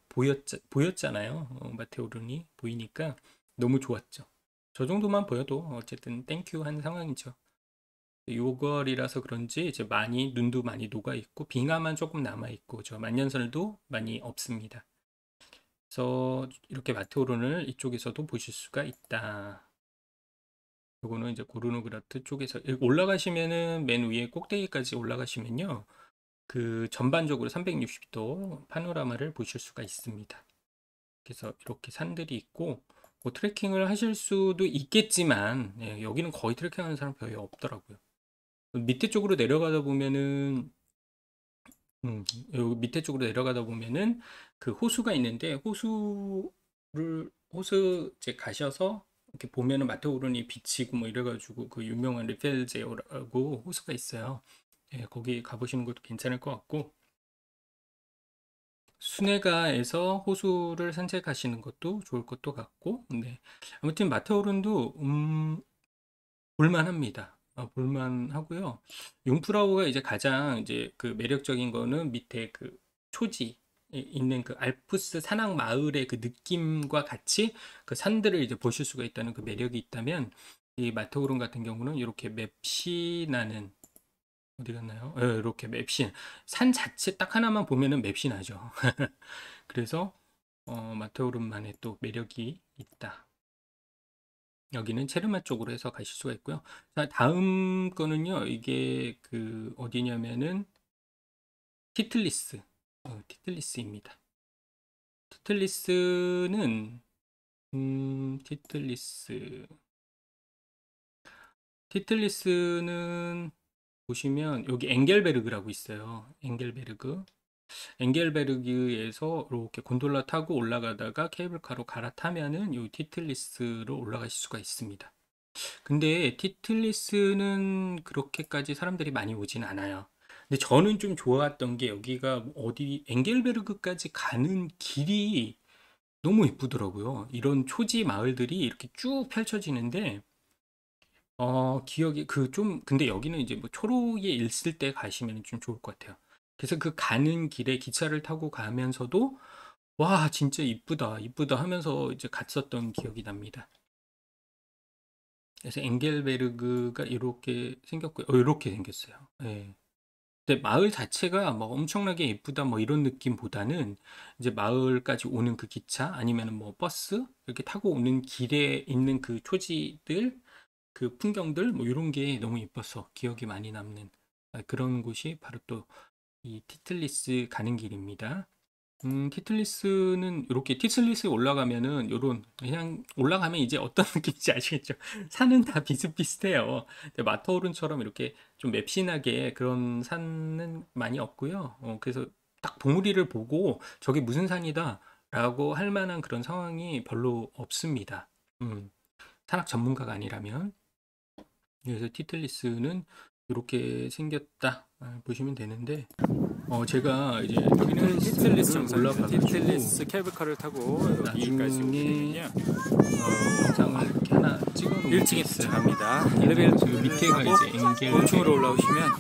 보였잖아요. 마테오른이 보이니까 너무 좋았죠. 저 정도만 보여도 어쨌든 땡큐 한 상황이죠. 6월이라서 그런지 이제 많이 눈도 많이 녹아 있고 빙하만 조금 남아 있고 저 만년설도 많이 없습니다. 그래서 이렇게 마테오른을 이쪽에서도 보실 수가 있다. 요거는 이제 고르노그라트 쪽에서 올라가시면은 맨 위에 꼭대기까지 올라가시면요. 그 전반적으로 360도 파노라마를 보실 수가 있습니다. 그래서 이렇게 산들이 있고 뭐 트레킹을 하실 수도 있겠지만 예, 여기는 거의 트레킹하는 사람 별로 없더라고요. 밑에 쪽으로 내려가다 보면은 여기 밑에 쪽으로 내려가다 보면은 그 호수가 있는데 호수 이제 가셔서 이렇게 보면은 마테오른이 비치고 뭐 이래가지고 그 유명한 리펠제오라고 호수가 있어요. 예, 거기 가보시는 것도 괜찮을 것 같고 수네가에서 호수를 산책하시는 것도 좋을 것도 같고 네. 아무튼 마테오른도 볼만합니다. 볼만하고요. 융프라우가 이제 가장 이제 그 매력적인 거는 밑에 그 초지 있는 그 알프스 산악 마을의 그 느낌과 같이 그 산들을 이제 보실 수가 있다는 그 매력이 있다면 이 마테오른 같은 경우는 이렇게 맵시 나는 어디 갔나요? 예, 이렇게 맵시 산 자체 딱 하나만 보면은 맵시 나죠. 그래서 마테오른만의 또 매력이 있다. 여기는 체르마 쪽으로 해서 가실 수가 있고요. 자, 다음 거는요. 이게 그 어디냐면은 티틀리스. 티틀리스입니다. 티틀리스는 티틀리스. 티틀리스는 보시면 여기 엥겔베르그라고 있어요. 엥겔베르그. 엥겔베르기에서 이렇게 곤돌라 타고 올라가다가 케이블카로 갈아타면은 이 티틀리스로 올라가실 수가 있습니다. 근데 티틀리스는 그렇게까지 사람들이 많이 오진 않아요. 근데 저는 좀 좋았던 게 여기가 어디 엥겔베르그까지 가는 길이 너무 이쁘더라고요. 이런 초지 마을들이 이렇게 쭉 펼쳐지는데 기억이 그 좀 근데 여기는 이제 뭐 초록에 있을 때 가시면 좀 좋을 것 같아요. 그래서 그 가는 길에 기차를 타고 가면서도 와 진짜 이쁘다 이쁘다 하면서 이제 갔었던 기억이 납니다. 그래서 엥겔베르그가 이렇게 생겼고요. 이렇게 생겼어요. 예. 근데 마을 자체가 뭐 엄청나게 예쁘다 뭐 이런 느낌보다는 이제 마을까지 오는 그 기차 아니면은 뭐 버스 이렇게 타고 오는 길에 있는 그 초지들 그 풍경들 뭐 이런 게 너무 예뻐서 기억이 많이 남는 그런 곳이 바로 또 이 티틀리스 가는 길입니다. 티틀리스는 이렇게 티틀리스에 올라가면은 요런 그냥 올라가면 이제 어떤 느낌인지 아시겠죠? 산은 다 비슷비슷해요. 근데 마터오른처럼 이렇게 좀 맵신하게 그런 산은 많이 없고요. 그래서 딱 봉우리를 보고 저게 무슨 산이다라고 할 만한 그런 상황이 별로 없습니다. 산악 전문가가 아니라면. 그래서 티틀리스는 이렇게 생겼다 보시면 되는데 제가 이제 여기는 티틀리스 티틀리스를 정상이죠. 올라가가지고 티틀리스 케이블카를 타고 여기까지 나중에 오면요. 영상을 이렇게 하나 찍어 놓은 게 1층에 있어요. 도착합니다. 그 엘리베이터를 밑에가 타고 이제 엥겔 5층으로 올라오시면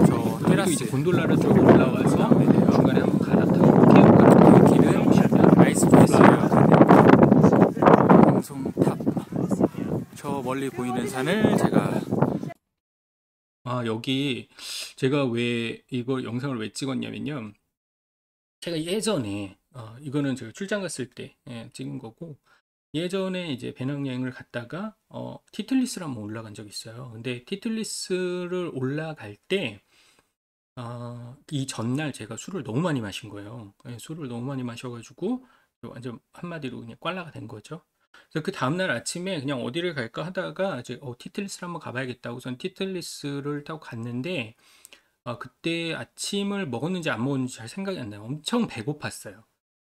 저 그리고 테라스 이제 곤돌라를 쭉 올라와서 나오게 돼요. 중간에 한번 갈아타고 케이블카 이 길은 아이스 플라이어 방송탑. 저 멀리 보이는 산을 제가 여기 제가 왜 이걸 영상을 왜 찍었냐면요. 제가 예전에 이거는 제가 출장 갔을 때 찍은 거고 예전에 이제 배낭여행을 갔다가 티틀리스를 한번 올라간 적이 있어요. 근데 티틀리스를 올라갈 때 이 전날 제가 술을 너무 많이 마신 거예요. 술을 너무 많이 마셔가지고 완전 한마디로 그냥 꽐라가 된 거죠. 그래서 그 다음날 아침에 그냥 어디를 갈까 하다가 이제 티틀리스를 한번 가봐야겠다. 우선 티틀리스를 타고 갔는데 그때 아침을 먹었는지 안 먹었는지 잘 생각이 안 나요. 엄청 배고팠어요.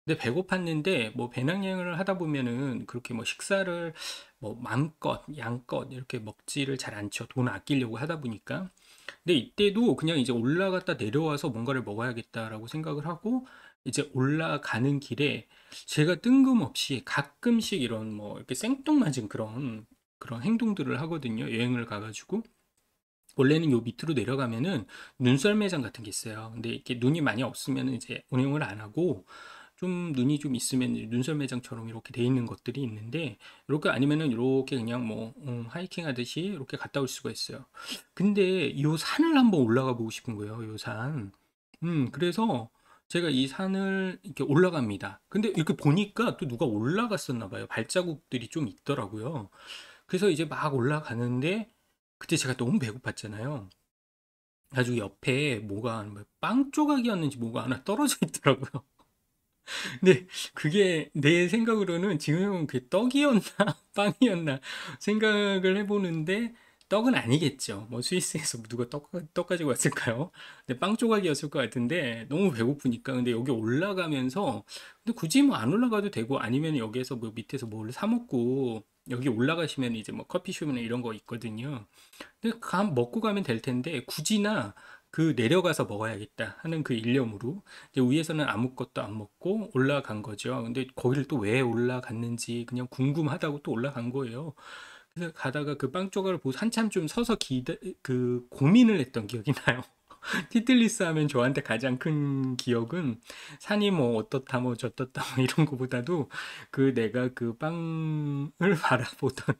근데 배고팠는데 뭐 배낭여행을 하다 보면은 그렇게 뭐 식사를 뭐 마음껏 양껏 이렇게 먹지를 잘 않죠. 돈 아끼려고 하다 보니까. 근데 이때도 그냥 이제 올라갔다 내려와서 뭔가를 먹어야겠다라고 생각을 하고 이제 올라가는 길에 제가 뜬금없이 가끔씩 이런 뭐 이렇게 생뚱맞은 그런 행동들을 하거든요. 여행을 가가지고. 원래는 요 밑으로 내려가면은 눈썰 매장 같은 게 있어요. 근데 이렇게 눈이 많이 없으면 이제 운영을 안 하고 좀 눈이 좀 있으면 눈썰 매장처럼 이렇게 돼 있는 것들이 있는데 이렇게 아니면은 이렇게 그냥 뭐 하이킹 하듯이 이렇게 갔다 올 수가 있어요. 근데 요 산을 한번 올라가 보고 싶은 거예요. 요 산. 그래서 제가 이 산을 이렇게 올라갑니다. 근데 이렇게 보니까 또 누가 올라갔었나 봐요. 발자국들이 좀 있더라고요. 그래서 이제 막 올라가는데 그때 제가 너무 배고팠잖아요. 아주 옆에 뭐가 빵 조각이었는지 뭐가 하나 떨어져 있더라고요. 근데 그게 내 생각으로는 지금 그 떡이었나 빵이었나 생각을 해보는데 떡은 아니겠죠. 뭐 스위스에서 누가 떡 가지고 왔을까요? 근데 빵 조각이었을 것 같은데 너무 배고프니까 근데 여기 올라가면서 근데 굳이 뭐 안 올라가도 되고 아니면 여기에서 뭐 밑에서 뭘 사 먹고 여기 올라가시면 이제 뭐 커피숍이나 이런 거 있거든요. 근데 먹고 가면 될 텐데 굳이나 그 내려가서 먹어야겠다 하는 그 일념으로 이제 위에서는 아무것도 안 먹고 올라간 거죠. 근데 거기를 또 왜 올라갔는지 그냥 궁금하다고 또 올라간 거예요. 그래서 가다가 그 빵 조각을 보고 한참 좀 서서 그 고민을 했던 기억이 나요. 티틀리스 하면 저한테 가장 큰 기억은 산이 뭐 어떻다 뭐 저떻다 뭐 이런 거보다도 그 내가 그 빵을 바라보던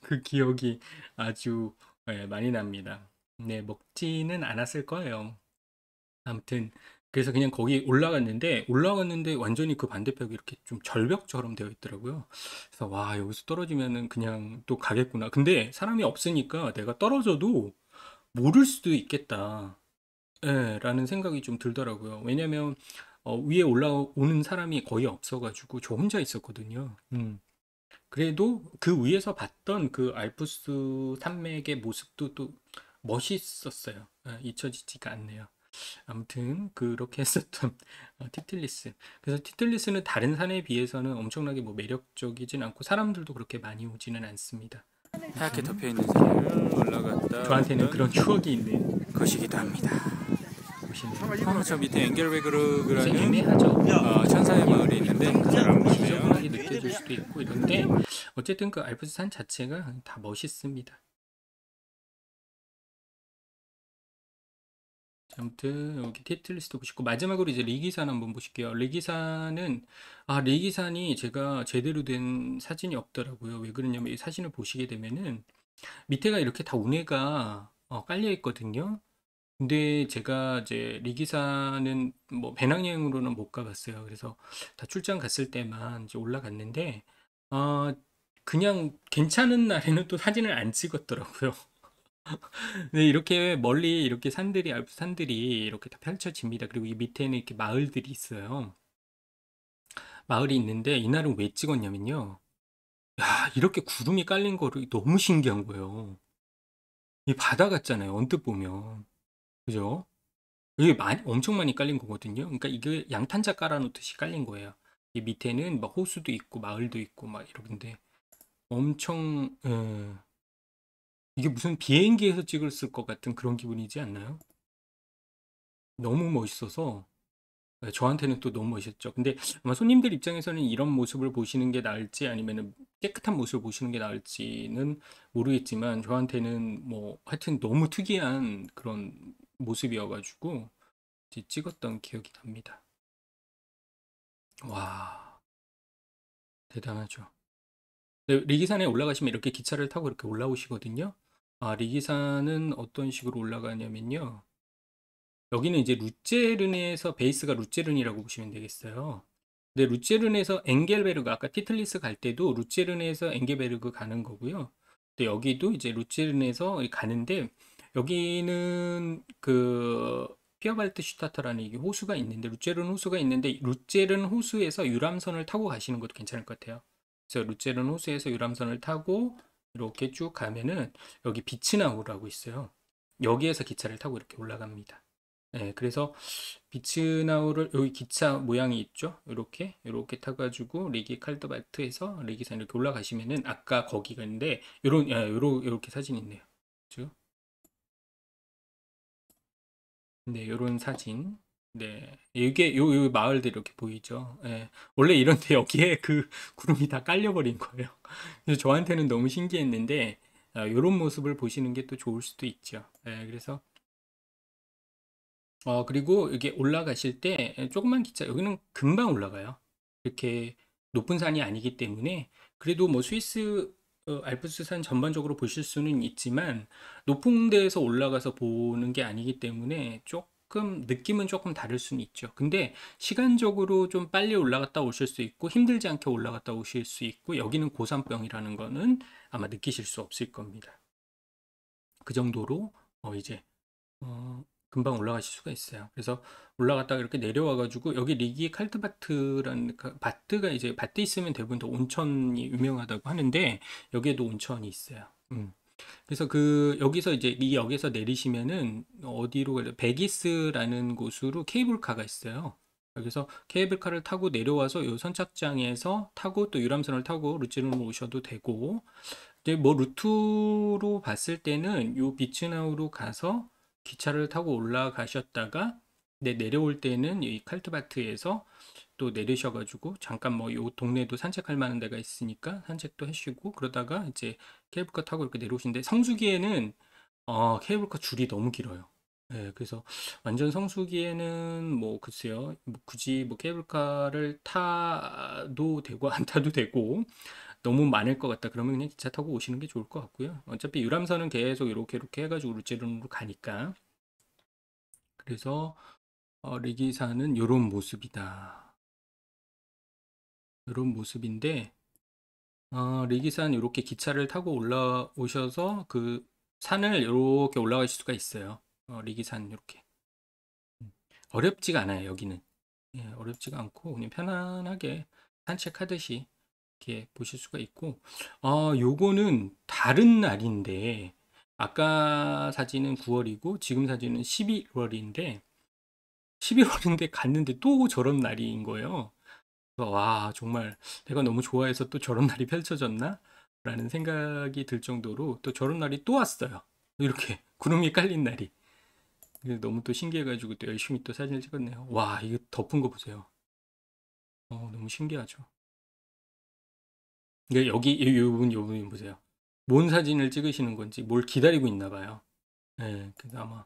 그 기억이 아주 많이 납니다. 네, 먹지는 않았을 거예요. 아무튼 그래서 그냥 거기 올라갔는데 완전히 그 반대벽이 이렇게 좀 절벽처럼 되어 있더라고요. 그래서 와, 여기서 떨어지면은 그냥 또 가겠구나. 근데 사람이 없으니까 내가 떨어져도 모를 수도 있겠다. 예, 라는 생각이 좀 들더라고요. 왜냐면 위에 올라오는 사람이 거의 없어가지고 저 혼자 있었거든요. 그래도 그 위에서 봤던 그 알프스 산맥의 모습도 또 멋있었어요. 잊혀지지가 않네요. 아무튼 그렇게 했었던 티틀리스. 그래서 티틀리스는 다른 산에 비해서는 엄청나게 뭐 매력적이진 않고 사람들도 그렇게 많이 오지는 않습니다. 하얗게 덮여 있는 산을 올라갔다 저한테는 왔던 그런 추억이 있는 것이기도 합니다. 곳이네요. 저 밑에 그래서 엥겔베그르라는 애매하죠. 천사의 마을이 있는데 잘 안 보이네요. 지저분하게 느껴질 수도 있고 이런데 어쨌든 그 알프스 산 자체가 다 멋있습니다. 아무튼 여기 티틀리스트 보시고 마지막으로 이제 리기산 한번 보실게요. 리기산이 제가 제대로 된 사진이 없더라고요. 왜 그러냐면 이 사진을 보시게 되면은 밑에가 이렇게 다 운해가 깔려 있거든요. 근데 제가 이제 리기산은 뭐 배낭여행으로는 못 가봤어요. 그래서 다 출장 갔을 때만 이제 올라갔는데 어, 그냥 괜찮은 날에는 또 사진을 안 찍었더라고요. 네, 이렇게 멀리 이렇게 산들이, 알프 산들이 이렇게 다 펼쳐집니다. 그리고 이 밑에는 이렇게 마을들이 있어요. 마을이 있는데 이날은 왜 찍었냐면요. 야, 이렇게 구름이 깔린 거를 너무 신기한 거예요. 이 바다 같잖아요. 언뜻 보면. 그죠? 이게 엄청 많이 깔린 거거든요. 그러니까 이게 양탄자 깔아놓듯이 깔린 거예요. 이 밑에는 막 호수도 있고 마을도 있고 막 이러는데 엄청, 이게 무슨 비행기에서 찍었을 것 같은 그런 기분이지 않나요? 너무 멋있어서 저한테는 또 너무 멋있었죠. 근데 아마 손님들 입장에서는 이런 모습을 보시는 게 나을지 아니면 깨끗한 모습을 보시는 게 나을지는 모르겠지만 저한테는 뭐 하여튼 너무 특이한 그런 모습이어가지고 이제 찍었던 기억이 납니다. 와, 대단하죠. 네, 리기산에 올라가시면 이렇게 기차를 타고 이렇게 올라오시거든요. 리기산은 어떤 식으로 올라가냐면요. 여기는 이제 루체른에서 베이스가 루체른이라고 보시면 되겠어요. 근데 루체른에서 엥겔베르그 아까 티틀리스 갈 때도 루체른에서 엥겔베르그 가는 거고요. 근데 여기도 이제 루체른에서 가는데 여기는 그 피어발트슈타터라는 이게 호수가 있는데 루체른 호수가 있는데 루체른 호수에서 유람선을 타고 가시는 것도 괜찮을 것 같아요. 그래서 루체른 호수에서 유람선을 타고 이렇게 쭉 가면은 여기 비츠나우라고 있어요. 여기에서 기차를 타고 이렇게 올라갑니다. 네, 그래서 비츠나우를 여기 기차 모양이 있죠? 이렇게 타가지고 리기 칼드바트에서 리기산 이렇게 올라가시면은 아까 거기가 있는데 요렇게 사진 있네요. 그죠? 네, 요런 사진. 네, 이게 요 마을들 이렇게 보이죠? 예, 원래 이런데 여기에 그 구름이 다 깔려버린 거예요. 그래서 저한테는 너무 신기했는데 요런 모습을 보시는 게 또 좋을 수도 있죠. 예, 그래서 그리고 이게 올라가실 때 조그만 기차, 여기는 금방 올라가요. 이렇게 높은 산이 아니기 때문에 그래도 뭐 스위스 알프스 산 전반적으로 보실 수는 있지만 높은 데에서 올라가서 보는 게 아니기 때문에 조금 느낌은 조금 다를 수는 있죠. 근데 시간적으로 좀 빨리 올라갔다 오실 수 있고 힘들지 않게 올라갔다 오실 수 있고 여기는 고산병이라는 거는 아마 느끼실 수 없을 겁니다. 그 정도로 이제 금방 올라가실 수가 있어요. 그래서 올라갔다가 이렇게 내려와가지고 여기 리기 칼트바트라는 바트가 이제 바트 있으면 대부분 다 온천이 유명하다고 하는데 여기에도 온천이 있어요. 그래서 그 여기서 이제 이 역에서 내리시면은 어디로 가요? 베기스라는 곳으로 케이블카가 있어요. 여기서 케이블카를 타고 내려와서 요 선착장에서 타고 또 유람선을 타고 루지론으로 오셔도 되고 근데 뭐 루트로 봤을 때는 요 비츠나우로 가서 기차를 타고 올라가셨다가 내려올 때는 이 칼트바트에서 또 내리셔가지고 잠깐 뭐 요 동네도 산책할 만한 데가 있으니까 산책도 하시고 그러다가 이제 케이블카 타고 이렇게 내려오시는데 성수기에는 케이블카 줄이 너무 길어요. 네, 그래서 완전 성수기에는 뭐 글쎄요, 뭐 굳이 뭐 케이블카를 타도 되고 안 타도 되고 너무 많을 것 같다. 그러면 그냥 기차 타고 오시는 게 좋을 것 같고요. 어차피 유람선은 계속 이렇게 해가지고 루체른으로 가니까. 그래서 리기사는 이런 모습이다. 이런 모습인데 리기산 이렇게 기차를 타고 올라오셔서 그 산을 이렇게 올라가실 수가 있어요. 리기산 이렇게 어렵지가 않아요. 여기는 예, 어렵지가 않고 그냥 편안하게 산책하듯이 이렇게 보실 수가 있고, 요거는 다른 날인데, 아까 사진은 9월이고 지금 사진은 11월인데, 11월인데 갔는데 또 저런 날인 거예요. 그래서 와, 정말 내가 너무 좋아해서 또 저런 날이 펼쳐졌나? 라는 생각이 들 정도로 또 저런 날이 또 왔어요. 이렇게 구름이 깔린 날이. 그래서 너무 또 신기해가지고 또 열심히 또 사진을 찍었네요. 와, 이거 덮은 거 보세요. 너무 신기하죠. 근데 여기 요 부분 보세요. 뭔 사진을 찍으시는 건지 뭘 기다리고 있나 봐요. 예, 그래서 아마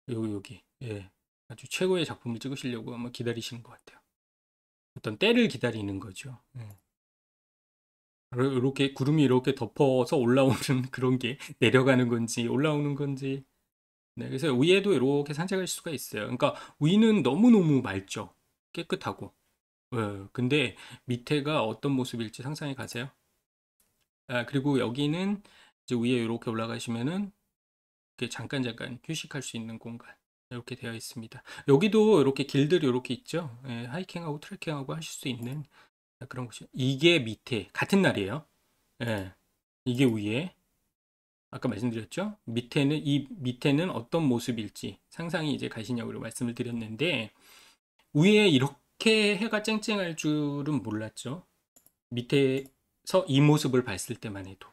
여기 예, 아주 최고의 작품을 찍으시려고 아마 기다리시는 것 같아요. 어떤 때를 기다리는 거죠. 예. 이렇게 구름이 이렇게 덮어서 올라오는 그런 게 내려가는 건지 올라오는 건지. 네, 그래서 위에도 이렇게 산책할 수가 있어요. 그러니까 위는 너무너무 맑죠. 깨끗하고. 예, 근데 밑에가 어떤 모습일지 상상해 가세요. 아, 그리고 여기는 이제 위에 이렇게 올라가시면은 이렇게 잠깐 휴식할 수 있는 공간 이렇게 되어 있습니다. 여기도 이렇게 길들이 이렇게 있죠. 예, 하이킹하고 트레킹하고 하실 수 있는 그런 곳이. 이게 밑에 같은 날이에요. 예, 이게 위에 아까 말씀드렸죠. 밑에는 어떤 모습일지 상상이 이제 가시냐고 말씀을 드렸는데 위에 이렇게 해가 쨍쨍할 줄은 몰랐죠. 밑에서 이 모습을 봤을 때만 해도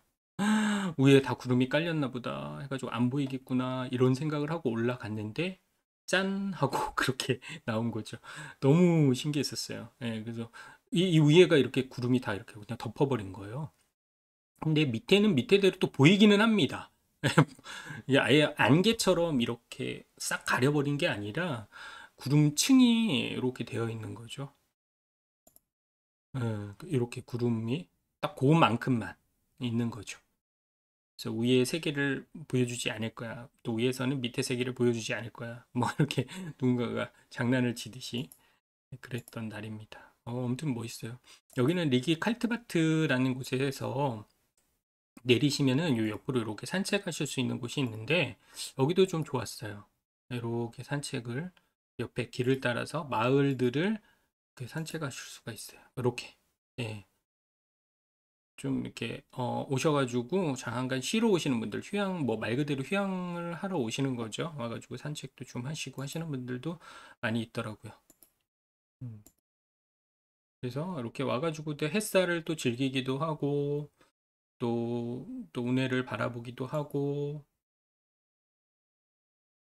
위에 다 구름이 깔렸나 보다 해가지고 안 보이겠구나 이런 생각을 하고 올라갔는데 짠 하고 그렇게 나온 거죠. 너무 신기했었어요. 예, 그래서 이 위에가 이렇게 구름이 다 이렇게 그냥 덮어버린 거예요. 근데 밑에는 밑에대로 또 보이기는 합니다. 이게 아예 안개처럼 이렇게 싹 가려버린 게 아니라 구름층이 이렇게 되어 있는 거죠. 예, 이렇게 구름이 딱 그만큼만 있는 거죠. 그래서 위의 세계를 보여주지 않을 거야. 또 위에서는 밑에 세계를 보여주지 않을 거야. 뭐 이렇게 누군가가 장난을 치듯이 그랬던 날입니다. 아무튼 멋있어요. 여기는 리기 칼트바트라는 곳에서 내리시면은 요 옆으로 이렇게 산책하실 수 있는 곳이 있는데 여기도 좀 좋았어요. 이렇게 산책을 옆에 길을 따라서 마을들을 이렇게 산책하실 수가 있어요. 이렇게. 예. 좀 이렇게 오셔가지고 잠깐 쉬러 오시는 분들 휴양 뭐 말 그대로 휴양을 하러 오시는 거죠. 와가지고 산책도 좀 하시고 하시는 분들도 많이 있더라고요. 음. 그래서 이렇게 와가지고 또 햇살을 또 즐기기도 하고 또 운해를 바라보기도 하고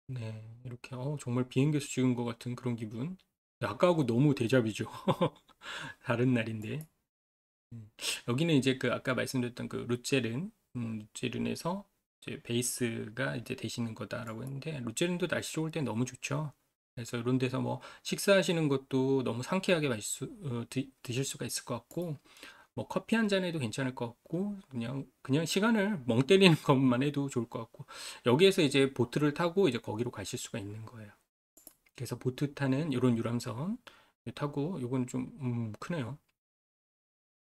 네 이렇게 정말 비행기에서 찍은 것 같은 그런 기분. 아까하고 너무 대잡이죠. 다른 날인데. 여기는 이제 그 아까 말씀드렸던 그 루체른에서 이제 베이스가 이제 되시는 거다라고 했는데 루체른도 날씨 좋을 때 너무 좋죠. 그래서 이런 데서 뭐 식사하시는 것도 너무 상쾌하게 드실 수가 있을 것 같고 뭐 커피 한 잔 해도 괜찮을 것 같고 그냥 시간을 멍 때리는 것만 해도 좋을 것 같고 여기에서 이제 보트를 타고 이제 거기로 가실 수가 있는 거예요. 그래서 보트 타는 이런 유람선 타고 요건 좀 크네요.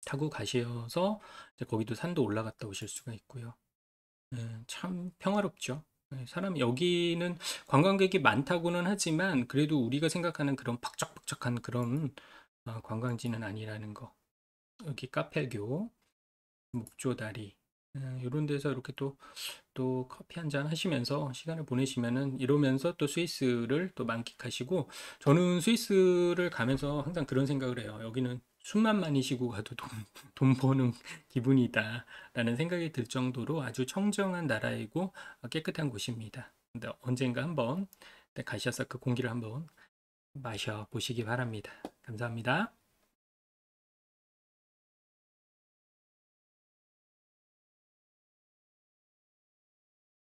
타고 가셔서 이제 거기도 산도 올라갔다 오실 수가 있고요. 참 평화롭죠. 사람 여기는 관광객이 많다고는 하지만 그래도 우리가 생각하는 그런 벅적벅적한 그런 관광지는 아니라는 거. 여기 카펠교, 목조다리 이런 데서 이렇게 또 커피 한 잔 하시면서 시간을 보내시면은 이러면서 또 스위스를 또 만끽하시고 저는 스위스를 가면서 항상 그런 생각을 해요. 여기는 숨만 많이 쉬고 가도 돈 버는 기분이다라는 생각이 들 정도로 아주 청정한 나라이고 깨끗한 곳입니다. 근데 언젠가 한번 가셔서 그 공기를 한번 마셔 보시기 바랍니다. 감사합니다.